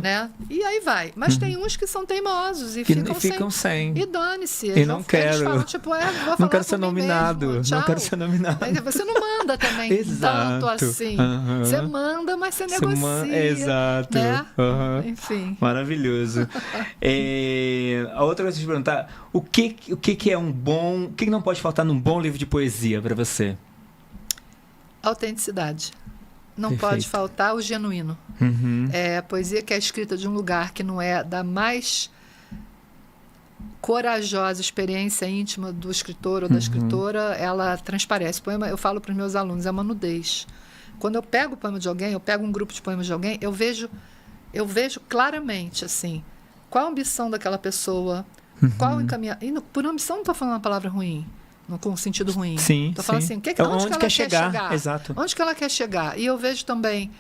Né? E aí vai. Mas tem uns que são teimosos e ficam sem. E dane-se. E não quero. Eles falam, tipo, vou falar não quero ser nominado. Mesmo, não quero ser nominado. Aí você não manda também tanto assim. Você manda, mas você negocia. Exato. Né? Enfim. Maravilhoso. A outra coisa que eu te perguntar, o que é um bom... O que não pode faltar num bom livro de poesia para você? Autenticidade. Não pode faltar o genuíno. A poesia que é escrita de um lugar que não é da mais corajosa experiência íntima do escritor ou da escritora, ela transparece. Poema, eu falo para os meus alunos, é uma nudez. Quando eu pego o poema de alguém, eu pego um grupo de poemas de alguém, eu vejo claramente assim, qual a ambição daquela pessoa, qual o encaminhamento. E por ambição não estou falando uma palavra ruim. Com sentido ruim. Estou falando assim, onde que ela quer chegar? Exato. Onde que ela quer chegar? E eu vejo também,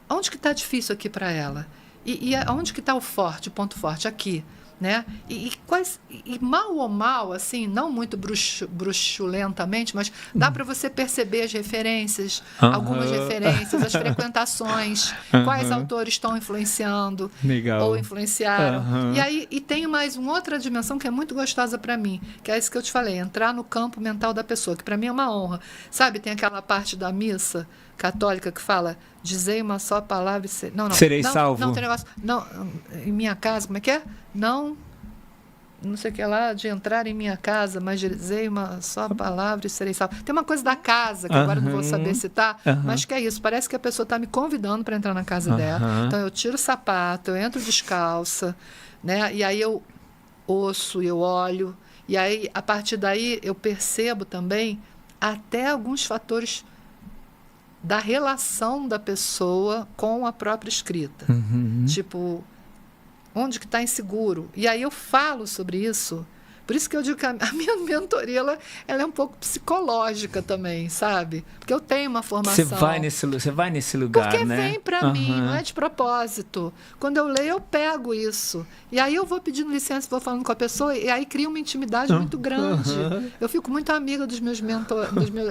onde que está difícil aqui para ela? E onde que está o ponto forte? Aqui. Né? E mal ou mal, assim, não muito bruxulentamente, mas dá para você perceber as referências, algumas referências, as frequentações, quais autores estão influenciando. Legal. Ou influenciaram. E tem mais uma outra dimensão que é muito gostosa para mim, que é isso que eu te falei, entrar no campo mental da pessoa, que para mim é uma honra. Sabe, tem aquela parte da missa católica que fala, dizei uma só palavra e serei salvo. Não, tem negócio. Não, em minha casa, como é que é? Não sei o que lá, de entrar em minha casa, mas dizei uma só palavra e serei salvo. Tem uma coisa da casa, que agora não vou saber citar, mas que é isso. Parece que a pessoa está me convidando para entrar na casa dela. Então, eu tiro o sapato, eu entro descalça, né? E aí eu ouço, eu olho. E aí, a partir daí, eu percebo também até alguns fatores da relação da pessoa com a própria escrita. Tipo, onde que está inseguro? E aí eu falo sobre isso. Por isso que eu digo que a minha mentoria ela é um pouco psicológica também, sabe? Porque eu tenho uma formação. Você vai nesse lugar, porque né? Vem para mim, não é de propósito. Quando eu leio, eu pego isso. E aí eu vou pedindo licença, vou falando com a pessoa, e aí cria uma intimidade muito grande. Eu fico muito amiga dos meus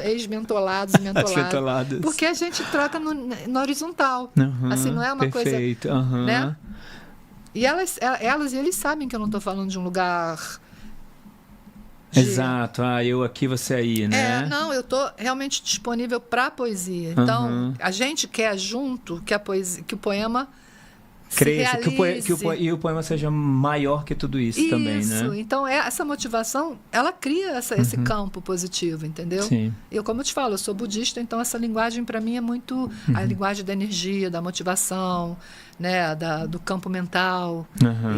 ex-mentolados e mentoladas. Porque a gente troca no horizontal. Assim, não é uma coisa... Né? E elas e eles sabem que eu não estou falando de um lugar... Exato, eu aqui, você aí, né? Não, eu estou realmente disponível para a poesia. Então, a gente quer junto que o poema cresça, que o poema seja maior que tudo isso também, né? Isso, então essa motivação, ela cria esse campo positivo, entendeu? Sim. Como eu te falo, eu sou budista, então essa linguagem para mim é muito a linguagem da energia, da motivação, né, do campo mental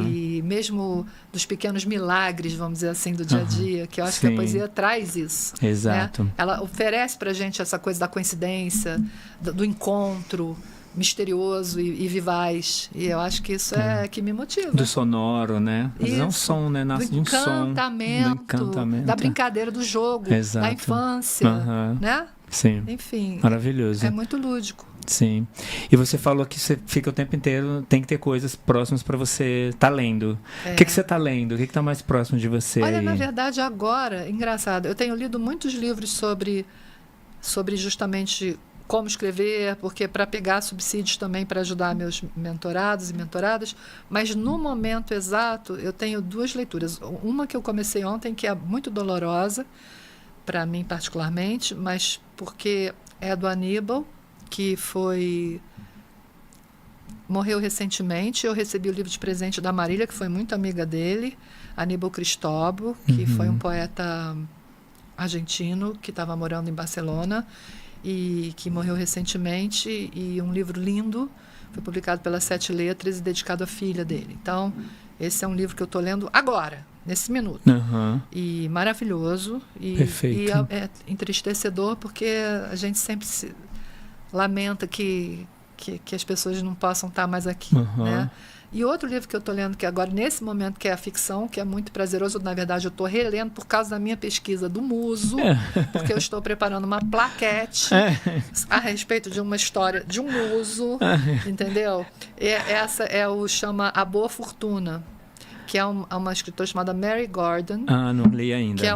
e mesmo dos pequenos milagres, vamos dizer assim, do dia a dia, que eu acho que a poesia traz isso. Exato. Né? Ela oferece pra gente essa coisa da coincidência, do encontro misterioso e vivaz. E eu acho que isso é que me motiva. Do sonoro, né? Às vezes é um som, né? Nasce de um som. Do encantamento. Da brincadeira, do jogo, da infância, né? Sim. Enfim. Maravilhoso. É muito lúdico. Sim. E você falou que você fica o tempo inteiro, tem que ter coisas próximas para você estar lendo. O que você está lendo? O que está mais próximo de você? Olha, na verdade, agora, engraçado, eu tenho lido muitos livros sobre justamente como escrever, porque para pegar subsídios também para ajudar meus mentorados e mentoradas, mas no momento exato eu tenho 2 leituras. Uma que eu comecei ontem, que é muito dolorosa, para mim particularmente, mas porque é do Aníbal, que morreu recentemente. Eu recebi o livro de presente da Marília, que foi muito amiga dele, Aníbal Cristóbal, que foi um poeta argentino que estava morando em Barcelona e que morreu recentemente, e um livro lindo, foi publicado pela 7 Letras e dedicado à filha dele. Então, esse é um livro que eu estou lendo agora, nesse minuto. E maravilhoso. Perfeito. E é entristecedor, porque a gente sempre se lamenta que que as pessoas não possam estar mais aqui, né? E outro livro que eu estou lendo, que agora, nesse momento, que é a ficção, que é muito prazeroso, na verdade, eu estou relendo por causa da minha pesquisa do Muso, porque eu estou preparando uma plaquete a respeito de uma história de um muso, entendeu? Essa chama A Boa Fortuna, que é uma escritora chamada Mary Gordon. Não li ainda. Que é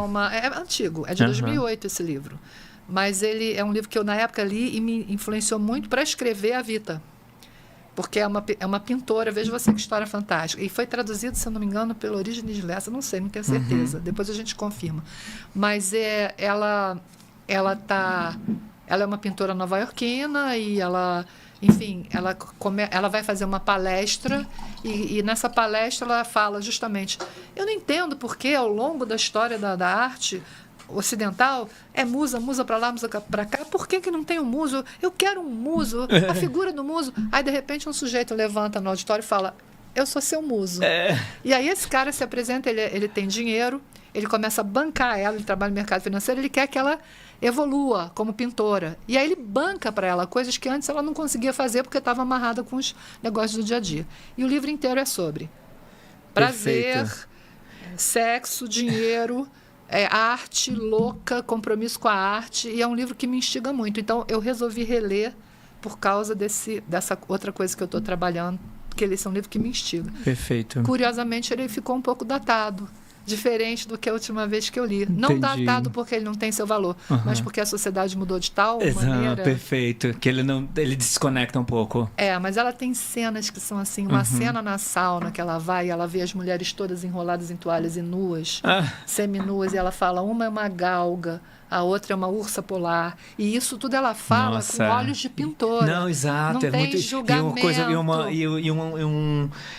antigo, é de 2008 esse livro. Mas ele é um livro que eu, na época, li e me influenciou muito para escrever a Vita. Porque é uma pintora, veja você que história fantástica. E foi traduzido, se eu não me engano, pela Orígenes Lessa, não sei, não tenho certeza. Depois a gente confirma. Mas ela é uma pintora nova-iorquina e ela, enfim, ela vai fazer uma palestra e nessa palestra ela fala justamente, eu não entendo porque ao longo da história da arte ocidental é musa para lá, musa para cá, por que não tem um muso? Eu quero um muso, a figura do muso. Aí de repente um sujeito levanta no auditório e fala, eu sou seu muso. E aí esse cara se apresenta, ele tem dinheiro, ele começa a bancar ela, ele trabalha no mercado financeiro, ele quer que ela evolua como pintora. E aí ele banca para ela coisas que antes ela não conseguia fazer porque estava amarrada com os negócios do dia a dia. E o livro inteiro é sobre prazer, sexo, dinheiro, arte louca, compromisso com a arte, e é um livro que me instiga muito. Então, eu resolvi reler por causa dessa outra coisa que eu estou trabalhando, que ele é um livro que me instiga. Perfeito. Curiosamente, ele ficou um pouco datado, diferente do que a última vez que eu li. Não datado porque ele não tem seu valor, mas porque a sociedade mudou de tal maneira... Perfeito, que ele desconecta um pouco. Mas ela tem cenas que são assim, uma cena na sauna que ela vai e ela vê as mulheres todas enroladas em toalhas e nuas, seminuas, e ela fala, uma é uma galga, a outra é uma ursa polar, e isso tudo ela fala com olhos de pintora. Não, exato. Não tem julgamento.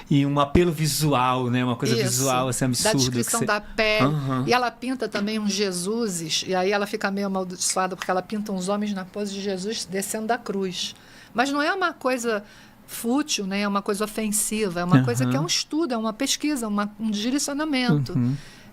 E um apelo visual, né? Uma coisa visual, assim, absurda. Da descrição da pele. E ela pinta também uns Jesuses, e aí ela fica meio amaldiçoada, porque ela pinta uns homens na pose de Jesus descendo da cruz. Mas não é uma coisa fútil, né? É uma coisa ofensiva, é uma coisa que é um estudo, é uma pesquisa, um direcionamento.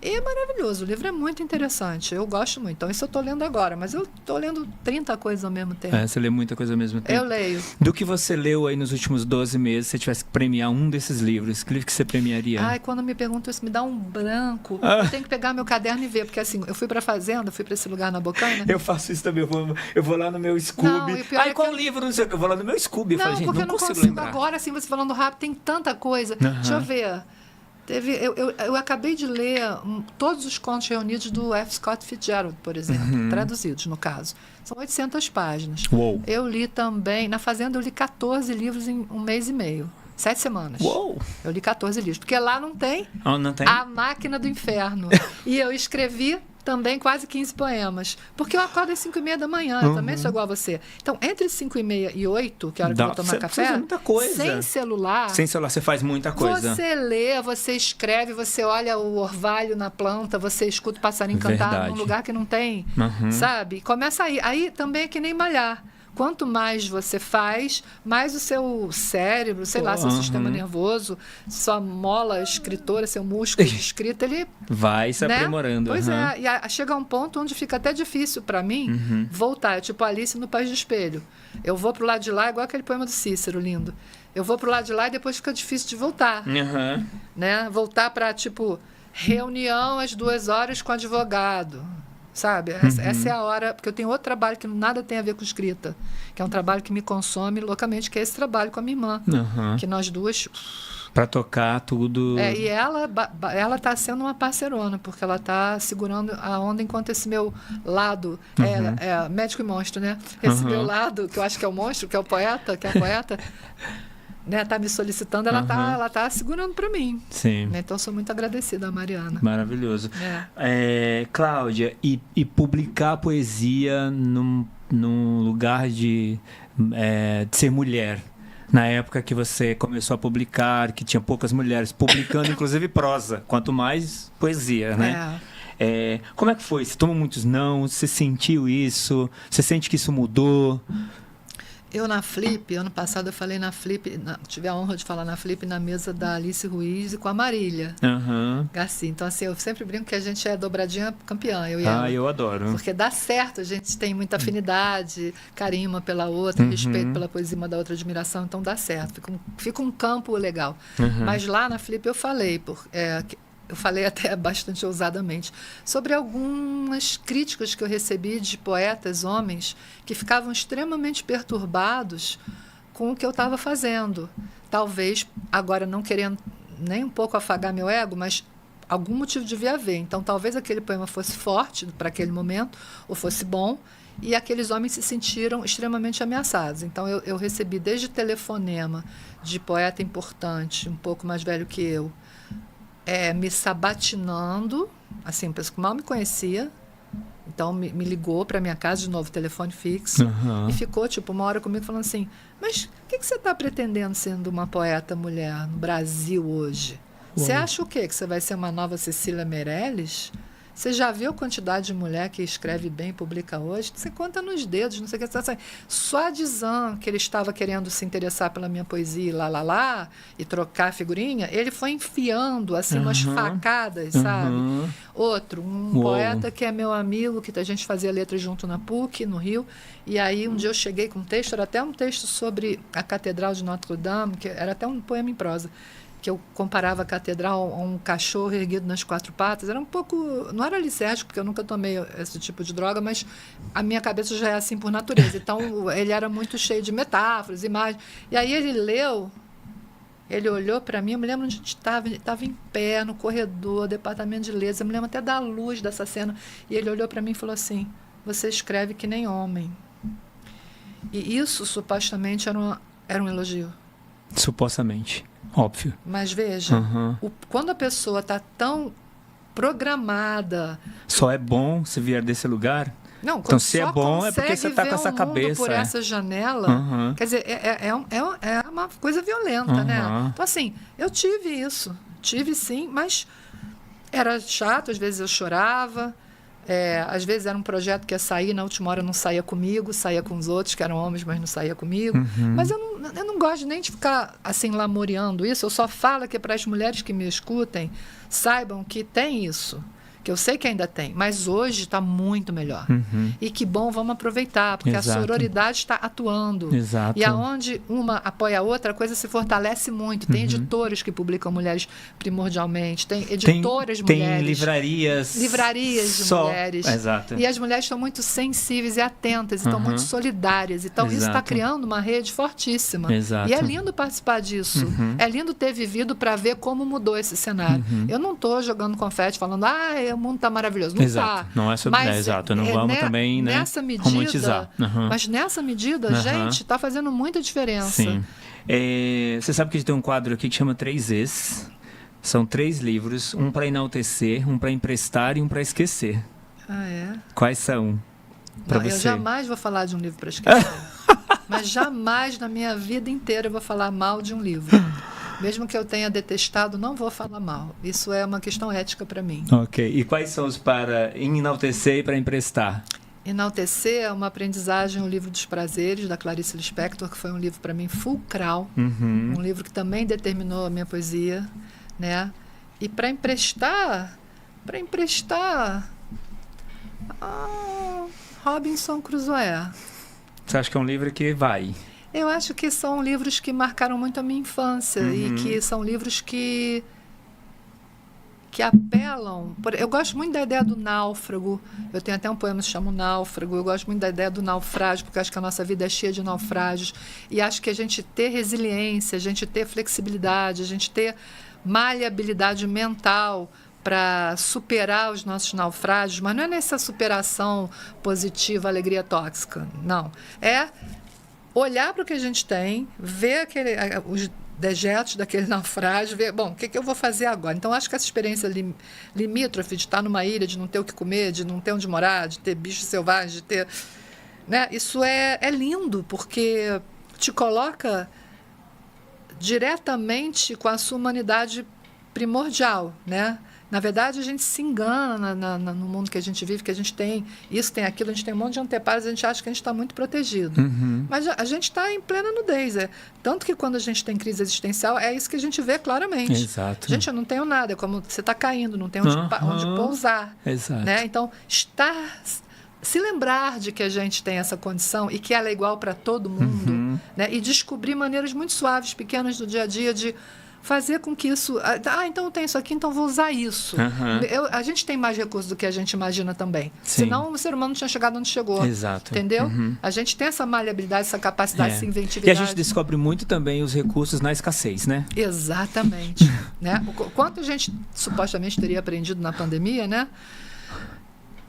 E é maravilhoso, o livro é muito interessante, eu gosto muito. Então, isso eu estou lendo agora, mas eu estou lendo 30 coisas ao mesmo tempo. Você lê muita coisa ao mesmo tempo? Eu leio. Do que você leu aí nos últimos 12 meses, se você tivesse que premiar um desses livros, que livro que você premiaria? Quando me perguntam isso, me dá um branco. Eu tenho que pegar meu caderno e ver, porque assim, eu fui para a fazenda, fui para esse lugar na Bocaina. Eu faço isso também, eu vou lá no meu Scooby. Qual livro? Não sei, eu vou lá no meu Scooby. Não, falo, porque eu não consigo lembrar. Agora, assim, você falando rápido, tem tanta coisa. Deixa eu ver. Eu acabei de ler todos os contos reunidos do F. Scott Fitzgerald, por exemplo, traduzidos, no caso. São 800 páginas. Uou. Eu li também, na Fazenda eu li 14 livros em um mês e meio. 7 semanas. Uou. Eu li 14 livros, porque lá não tem, não tem? A Máquina do Inferno. E eu escrevi também quase 15 poemas. Porque eu acordo às 5h30 da manhã, eu também sou igual a você. Então, entre 5h30 e 8, que é a hora que eu vou tomar café, muita coisa. Sem celular, você faz muita coisa. Você lê, você escreve, você olha o orvalho na planta, você escuta o passarinho cantar num lugar que não tem, sabe? Começa aí. Aí também é que nem malhar. Quanto mais você faz, mais o seu cérebro, sei lá, seu sistema nervoso, sua mola escritora, seu músculo de escrita, ele... vai se aprimorando. Pois é, e chega a um ponto onde fica até difícil para mim voltar. É tipo Alice no País do Espelho. Eu vou pro lado de lá, igual aquele poema do Cícero, lindo. Eu vou pro lado de lá e depois fica difícil de voltar. Né? Voltar para, tipo, reunião às 2h com o advogado. Sabe? Essa é a hora, porque eu tenho outro trabalho que nada tem a ver com escrita, que é um trabalho que me consome loucamente, que é esse trabalho com a minha irmã, que nós duas... Para tocar tudo... E ela está sendo uma parceirona, porque ela está segurando a onda enquanto esse meu lado, médico e monstro, né? Esse meu lado, que eu acho que é o monstro, que é o poeta, que é a poeta... né, tá me solicitando, ela tá segurando para mim. Sim. Né? Então, eu sou muito agradecida à Mariana. Maravilhoso. Cláudia, e publicar poesia num lugar de ser mulher, na época que você começou a publicar, que tinha poucas mulheres publicando, inclusive prosa, quanto mais poesia, né? Como é que foi? Você tomou muitos não? Você sentiu isso? Você sente que isso mudou? Eu na Flip, ano passado eu falei na Flip, tive a honra de falar na Flip na mesa da Alice Ruiz e com a Marília Garcia. Então, assim, eu sempre brinco que a gente é dobradinha campeã, eu e ela. Eu adoro. Porque dá certo, a gente tem muita afinidade, carinho uma pela outra, respeito pela poesia uma da outra, admiração, então dá certo, fica um campo legal. Mas lá na Flip eu falei, eu falei até bastante ousadamente, sobre algumas críticas que eu recebi de poetas, homens, que ficavam extremamente perturbados com o que eu estava fazendo. Talvez, agora não querendo nem um pouco afagar meu ego, mas algum motivo devia haver. Então, talvez aquele poema fosse forte para aquele momento, ou fosse bom, e aqueles homens se sentiram extremamente ameaçados. Então, eu recebi desde telefonema de poeta importante, um pouco mais velho que eu, me sabatinando, assim, uma pessoa que mal me conhecia, então me ligou para minha casa, de novo, telefone fixo, e ficou, tipo, uma hora comigo falando assim, mas o que você está pretendendo sendo uma poeta mulher no Brasil hoje? Você acha o quê? Que você vai ser uma nova Cecília Meirelles? Você já viu a quantidade de mulher que escreve bem e publica hoje? Você conta nos dedos, não sei o que. Só a Dizan, que ele estava querendo se interessar pela minha poesia e trocar figurinha, ele foi enfiando assim, umas facadas, sabe? Outro, poeta que é meu amigo, que a gente fazia letras junto na PUC, no Rio, e aí um dia eu cheguei com um texto, era até um texto sobre a Catedral de Notre-Dame, que era até um poema em prosa, que eu comparava a catedral a um cachorro erguido nas quatro patas. Era um pouco... Não era licérgico, porque eu nunca tomei esse tipo de droga, mas a minha cabeça já é assim por natureza. Então, ele era muito cheio de metáforas, imagens. E aí ele leu, ele olhou para mim, eu me lembro onde a gente estava, ele estava em pé, no corredor, departamento de letras, eu me lembro até da luz dessa cena, e ele olhou para mim e falou assim, você escreve que nem homem. E isso, supostamente, era um elogio. Supostamente. Óbvio. Mas veja, quando a pessoa está tão programada... Só é bom se vier desse lugar? Não, então, se é bom, é porque você está com essa cabeça. Por essa janela, quer dizer, é uma coisa violenta, né? Então, assim, eu tive isso. Tive, sim, mas era chato, às vezes eu chorava... às vezes era um projeto que ia sair, na última hora não saía comigo, saía com os outros, que eram homens, mas não saía comigo. Mas eu não gosto nem de ficar assim lamoreando isso, eu só falo que para as mulheres que me escutem, saibam que tem isso. Que eu sei que ainda tem, mas hoje está muito melhor. E que bom, vamos aproveitar, porque a sororidade está atuando. E aonde uma apoia a outra, a coisa se fortalece muito. Tem editores que publicam mulheres primordialmente, tem editoras mulheres. Tem livrarias. Livrarias de mulheres. Exato. E as mulheres estão muito sensíveis e atentas, estão muito solidárias. Então, isso está criando uma rede fortíssima. E é lindo participar disso. É lindo ter vivido para ver como mudou esse cenário. Eu não estou jogando confete falando, o mundo está maravilhoso. Não está. Não é sobre exato. Não vamos também nessa medida, romantizar. Mas nessa medida, gente, está fazendo muita diferença. Sim. Você sabe que a gente tem um quadro aqui que chama 3Es. São 3 livros, um para enaltecer, um para emprestar e um para esquecer. Quais são? Para você? Eu jamais vou falar de um livro para esquecer. Mas jamais na minha vida inteira eu vou falar mal de um livro. Mesmo que eu tenha detestado, não vou falar mal. Isso é uma questão ética para mim. Ok. E quais são os para enaltecer e para emprestar? Enaltecer é uma aprendizagem, o livro dos prazeres, da Clarice Lispector, que foi um livro para mim fulcral. Um livro que também determinou a minha poesia, né? E para emprestar... Robinson Crusoe. Você acha que é um livro que vai? Eu acho que são livros que marcaram muito a minha infância e que são livros que apelam... Eu gosto muito da ideia do náufrago. Eu tenho até um poema que se chama O Náufrago. Eu gosto muito da ideia do naufrágio, porque acho que a nossa vida é cheia de naufrágios. E acho que a gente ter resiliência, a gente ter flexibilidade, a gente ter maleabilidade mental para superar os nossos naufrágios, mas não é nessa superação positiva, alegria tóxica, não. É olhar para o que a gente tem, ver os dejetos daquele naufrágio, ver, bom, o que eu vou fazer agora? Então, acho que essa experiência limítrofe de estar numa ilha, de não ter o que comer, de não ter onde morar, de ter bichos selvagens, de ter... Né? Isso é lindo, porque te coloca diretamente com a sua humanidade primordial, né? Na verdade, a gente se engana no mundo que a gente vive, que a gente tem isso, tem aquilo, a gente tem um monte de anteparos, a gente acha que a gente está muito protegido. Mas a gente está em plena nudez. Tanto que quando a gente tem crise existencial, é isso que a gente vê claramente. Exato. Gente, eu não tenho nada, é como você está caindo, não tem onde pousar. Exato. Né? Então, se lembrar de que a gente tem essa condição e que ela é igual para todo mundo, né? E descobrir maneiras muito suaves, pequenas do dia a dia de fazer com que isso... então eu tenho isso aqui, então vou usar isso. A gente tem mais recursos do que a gente imagina também. Sim. Senão o ser humano não tinha chegado onde chegou. Exato. Entendeu? A gente tem essa maleabilidade, essa capacidade, essa E inventividade. a gente descobre muito também os recursos na escassez, né? Exatamente. Né? O quanto a gente supostamente teria aprendido na pandemia, né?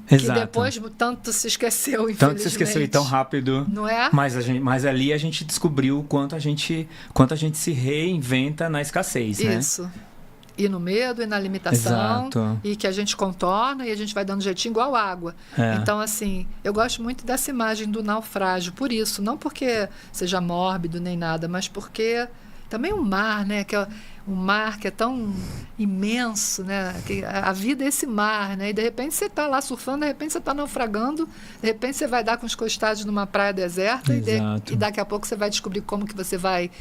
Exato. Que depois tanto se esqueceu, infelizmente. Tanto se esqueceu e tão rápido. Não é? Mas ali a gente descobriu o quanto a gente se reinventa na escassez, né? Isso. E no medo, e na limitação. Exato. E que a gente contorna e a gente vai dando jeitinho igual água. Então, assim, eu gosto muito dessa imagem do naufrágio. Por isso, não porque seja mórbido nem nada, mas porque também o mar, né? Que é um mar que é tão imenso, né? Que a vida é esse mar, né? E de repente você está lá surfando, de repente você está naufragando, de repente você vai dar com os costados numa praia deserta e daqui a pouco você vai descobrir como que você vai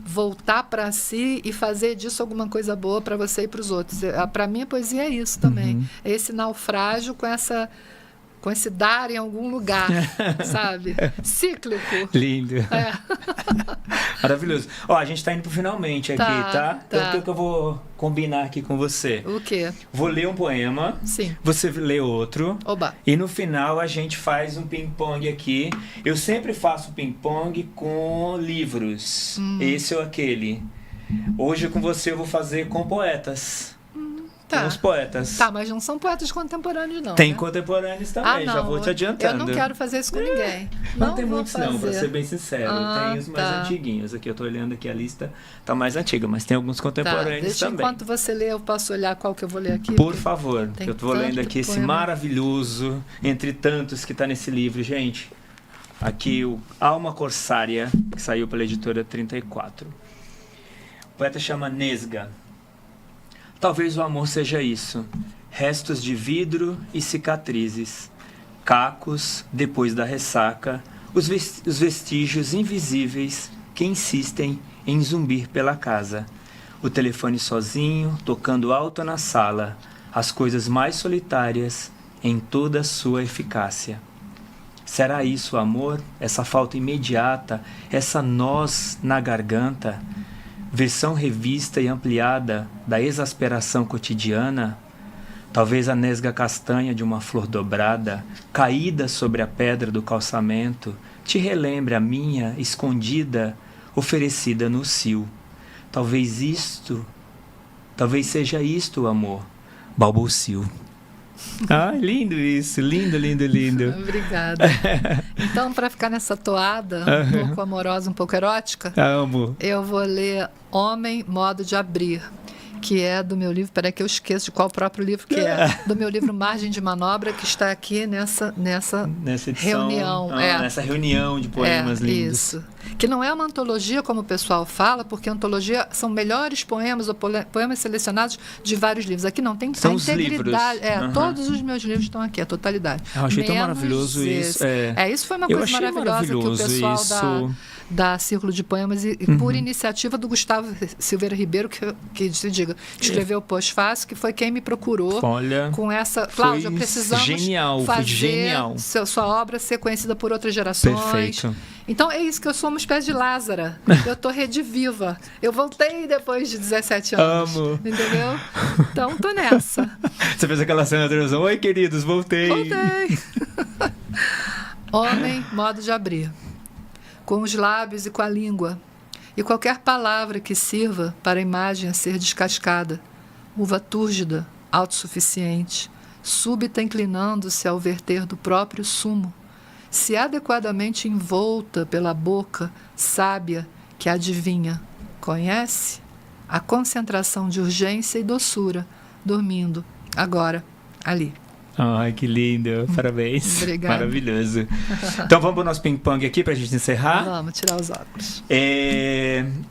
voltar para si e fazer disso alguma coisa boa para você e para os outros. Para mim a poesia é isso também. É esse naufrágio com esse dar em algum lugar, sabe? Cíclico. Lindo. Maravilhoso. Ó, a gente tá indo pro finalmente aqui, tá? Então o que eu vou combinar aqui com você? O quê? Vou ler um poema. Sim. Você lê outro. Oba. E no final a gente faz um ping-pong aqui. Eu sempre faço ping-pong com livros. Esse ou aquele. Hoje com você eu vou fazer com poetas. Tá. Com os poetas. Tá, mas não são poetas contemporâneos, não. Tem né? contemporâneos também, não, já vou te adiantando. Eu não quero fazer isso com ninguém. Não tem muitos não, pra ser bem sincero. Tem os mais tá. antiguinhos. Aqui eu tô olhando aqui a lista, tá mais antiga, mas tem alguns contemporâneos Deixa também. Enquanto você lê, eu posso olhar qual que eu vou ler aqui? Por favor, tem eu tô lendo aqui esse poema. maravilhoso, entre tantos que tá nesse livro, gente. Aqui o Alma Corsária, que saiu pela editora 34. O poeta chama Nesga. Talvez o amor seja isso, restos de vidro e cicatrizes, cacos depois da ressaca, os vestígios invisíveis que insistem em zumbir pela casa, o telefone sozinho, tocando alto na sala, as coisas mais solitárias em toda a sua eficácia. Será isso o amor, essa falta imediata, essa noz na garganta, versão revista e ampliada da exasperação cotidiana? Talvez a nesga castanha de uma flor dobrada, caída sobre a pedra do calçamento, te relembre a minha, escondida, oferecida no cio. Talvez seja isto o amor, balbucio. Lindo isso, lindo, lindo, lindo. Obrigada. Então, para ficar nessa toada, um pouco amorosa, um pouco erótica, Amo. eu vou ler Homem, Modo de Abrir, que é do meu livro, peraí que eu esqueço de qual próprio livro que é, do meu livro Margem de Manobra, que está aqui nessa edição, reunião. Nessa reunião de poemas lindos. Isso. Que não é uma antologia, como o pessoal fala, porque antologia são melhores poemas ou poemas selecionados de vários livros. Aqui não, tem são a integridade. Todos os meus livros estão aqui, a totalidade. Eu achei tão maravilhoso isso. Isso foi uma coisa maravilhosa que o pessoal da Círculo de Poemas, e por iniciativa do Gustavo Silveira Ribeiro, que se diga, que escreveu o Pós-Fácil, que foi quem me procurou. Olha, com essa... Cláudia, precisamos fazer sua obra ser conhecida por outras gerações. Perfeito. Então é isso, que eu sou uma espécie de Lázara. Eu estou rediviva. Eu voltei depois de 17 anos. Amo. Entendeu? Então tô nessa. Você fez aquela cena da televisão. Oi, queridos, voltei. Homem, modo de abrir. Com os lábios e com a língua. E qualquer palavra que sirva para a imagem a ser descascada. Uva túrgida, autossuficiente, súbita inclinando-se ao verter do próprio sumo. Se adequadamente envolta pela boca sábia que adivinha, conhece? A concentração de urgência e doçura, dormindo, agora, ali. Ai, que lindo. Parabéns. Obrigada. Maravilhoso. Então vamos para o nosso ping-pong aqui para a gente encerrar? Vamos tirar os óculos.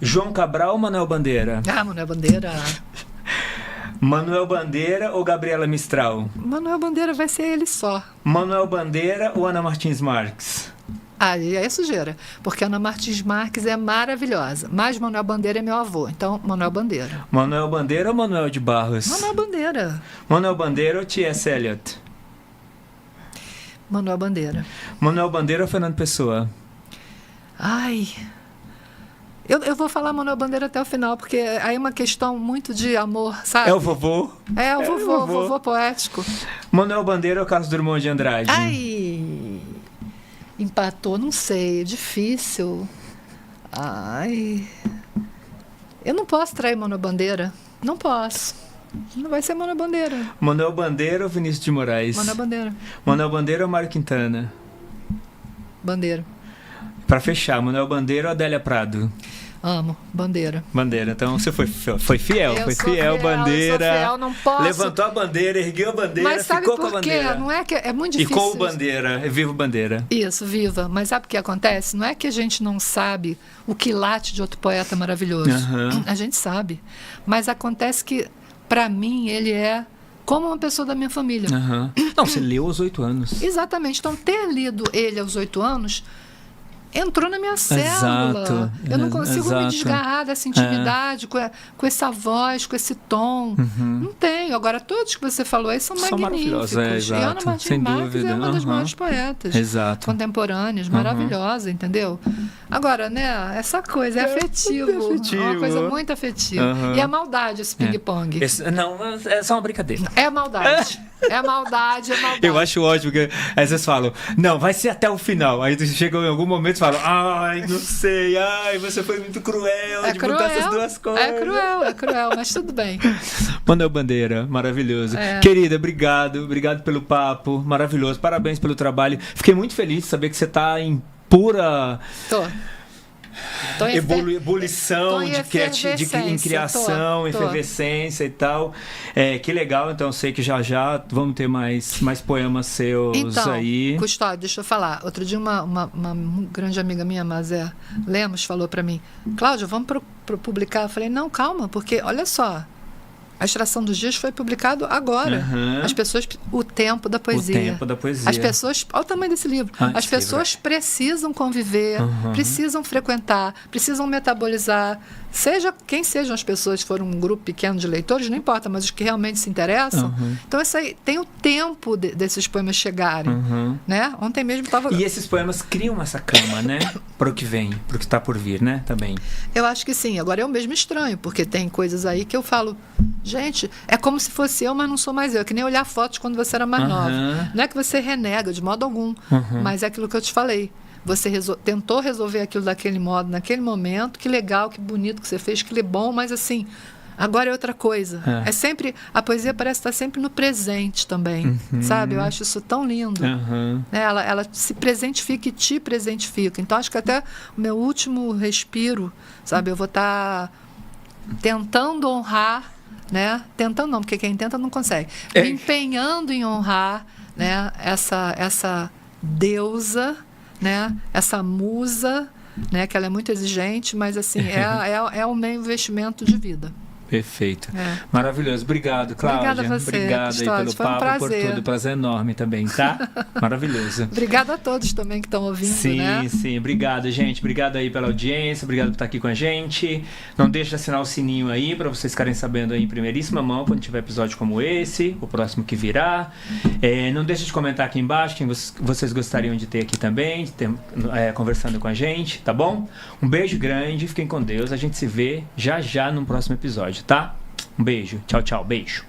João Cabral ou Manuel Bandeira? Manuel Bandeira. Manuel Bandeira ou Gabriela Mistral? Manuel Bandeira vai ser ele só. Manuel Bandeira ou Ana Martins Marques? Aí é sujeira, porque Ana Martins Marques é maravilhosa, mas Manuel Bandeira é meu avô, então Manuel Bandeira. Manuel Bandeira ou Manuel de Barros? Manuel Bandeira. Manuel Bandeira ou T.S. Eliot? Manuel Bandeira. Manuel Bandeira ou Fernando Pessoa? Ai, eu vou falar Manuel Bandeira até o final, porque aí é uma questão muito de amor, sabe? É o vovô? É o vovô poético. Manuel Bandeira ou Carlos Drummond de Andrade? Ai, empatou, não sei, difícil. Ai, eu não posso trair Manuel Bandeira, não posso. Não vai ser Manuel Bandeira. Manuel Bandeira ou Vinícius de Moraes? Manuel Bandeira. Manuel Bandeira ou Mário Quintana? Bandeira. Pra fechar, Manuel Bandeira ou Adélia Prado? Amo, Bandeira. Bandeira, então você foi fiel, Eu foi sou fiel, Bandeira. Eu sou fiel, não posso. Levantou a bandeira, ergueu a bandeira, Mas sabe ficou por com a quê? bandeira. Não é que é muito E difícil. com o Bandeira, viva o Bandeira. Isso, viva. Mas sabe o que acontece? Não é que a gente não sabe o quilate de outro poeta maravilhoso. Aham. A gente sabe. Mas acontece que, para mim, ele é como uma pessoa da minha família. Aham. Não, você leu aos 8 anos. Exatamente. Então, ter lido ele aos 8 anos entrou na minha célula. Exato, Eu não consigo exato. me desgarrar dessa intimidade, com essa voz, com esse tom. Não tenho. Agora, todos que você falou aí são magníficos. maravilhosos, E exato, Ana Martins sem Marques dúvida. é uma das Aham. maiores poetas Exato. contemporâneas, maravilhosa, entendeu? Agora, né, essa coisa é afetivo. muito afetivo. É uma coisa muito afetiva. Aham. E é maldade esse ping-pong. Não, é só uma brincadeira. É maldade. É maldade, é maldade. Eu acho ótimo que aí vocês falam, não, vai ser até o final. Aí chegam em algum momento e falam, ai, não sei, ai, você foi muito cruel de botar essas duas coisas. É cruel, mas tudo bem. Manuel Bandeira, maravilhoso. É. Querida, obrigado pelo papo, maravilhoso, parabéns pelo trabalho. Fiquei muito feliz de saber que você está em pura Tô em ebulição tô em em efervescência, criação, tô. efervescência e tal. Que legal, então sei que já vamos ter mais poemas seus então, aí. Custódio, deixa eu falar. Outro dia uma grande amiga minha, Mazé Lemos, falou para mim, Cláudia, vamos publicar? Eu falei, não, calma, porque olha só, A Extração dos Dias foi publicado agora. Uhum. As pessoas, o tempo da poesia. O tempo da poesia. As pessoas, olha o tamanho desse livro. As pessoas precisam conviver, precisam frequentar, precisam metabolizar. Seja quem sejam as pessoas, se for um grupo pequeno de leitores, não importa, mas os que realmente se interessam. Então, isso aí tem o tempo desses poemas chegarem. Né? Ontem mesmo estava. E esses poemas criam essa cama, né? Para o que vem, para o que está por vir, né? Também. Eu acho que sim. Agora eu mesmo estranho, porque tem coisas aí que eu falo, gente, é como se fosse eu, mas não sou mais eu. É que nem olhar fotos quando você era mais nova. Não é que você renega de modo algum, mas é aquilo que eu te falei. Você tentou resolver aquilo daquele modo, naquele momento. Que legal, que bonito que você fez, que bom, mas assim, agora é outra coisa. É sempre, a poesia parece estar sempre no presente também, sabe? Eu acho isso tão lindo. Ela se presentifica e te presentifica. Então, acho que até o meu último respiro, sabe? Eu vou estar tentando honrar, né? Tentando não, porque quem tenta não consegue. Me empenhando em honrar, né? Essa deusa, né? Essa musa, né? Que ela é muito exigente, mas assim, é o meu investimento de vida. Perfeito. Maravilhoso. Obrigado, Cláudia. Obrigada a você, Obrigado aí pelo papo, por tudo. Prazer enorme também, tá? Maravilhoso. Obrigada a todos também que estão ouvindo, né? Sim. Obrigado, gente. Obrigado aí pela audiência. Obrigado por estar aqui com a gente. Não deixe de assinar o sininho aí para vocês ficarem sabendo aí em primeiríssima mão quando tiver episódio como esse, o próximo que virá. Não deixe de comentar aqui embaixo quem vocês gostariam de ter aqui também, de ter, conversando com a gente, tá bom? Um beijo grande. Fiquem com Deus. A gente se vê já no próximo episódio, tá? Um beijo. Tchau, beijo.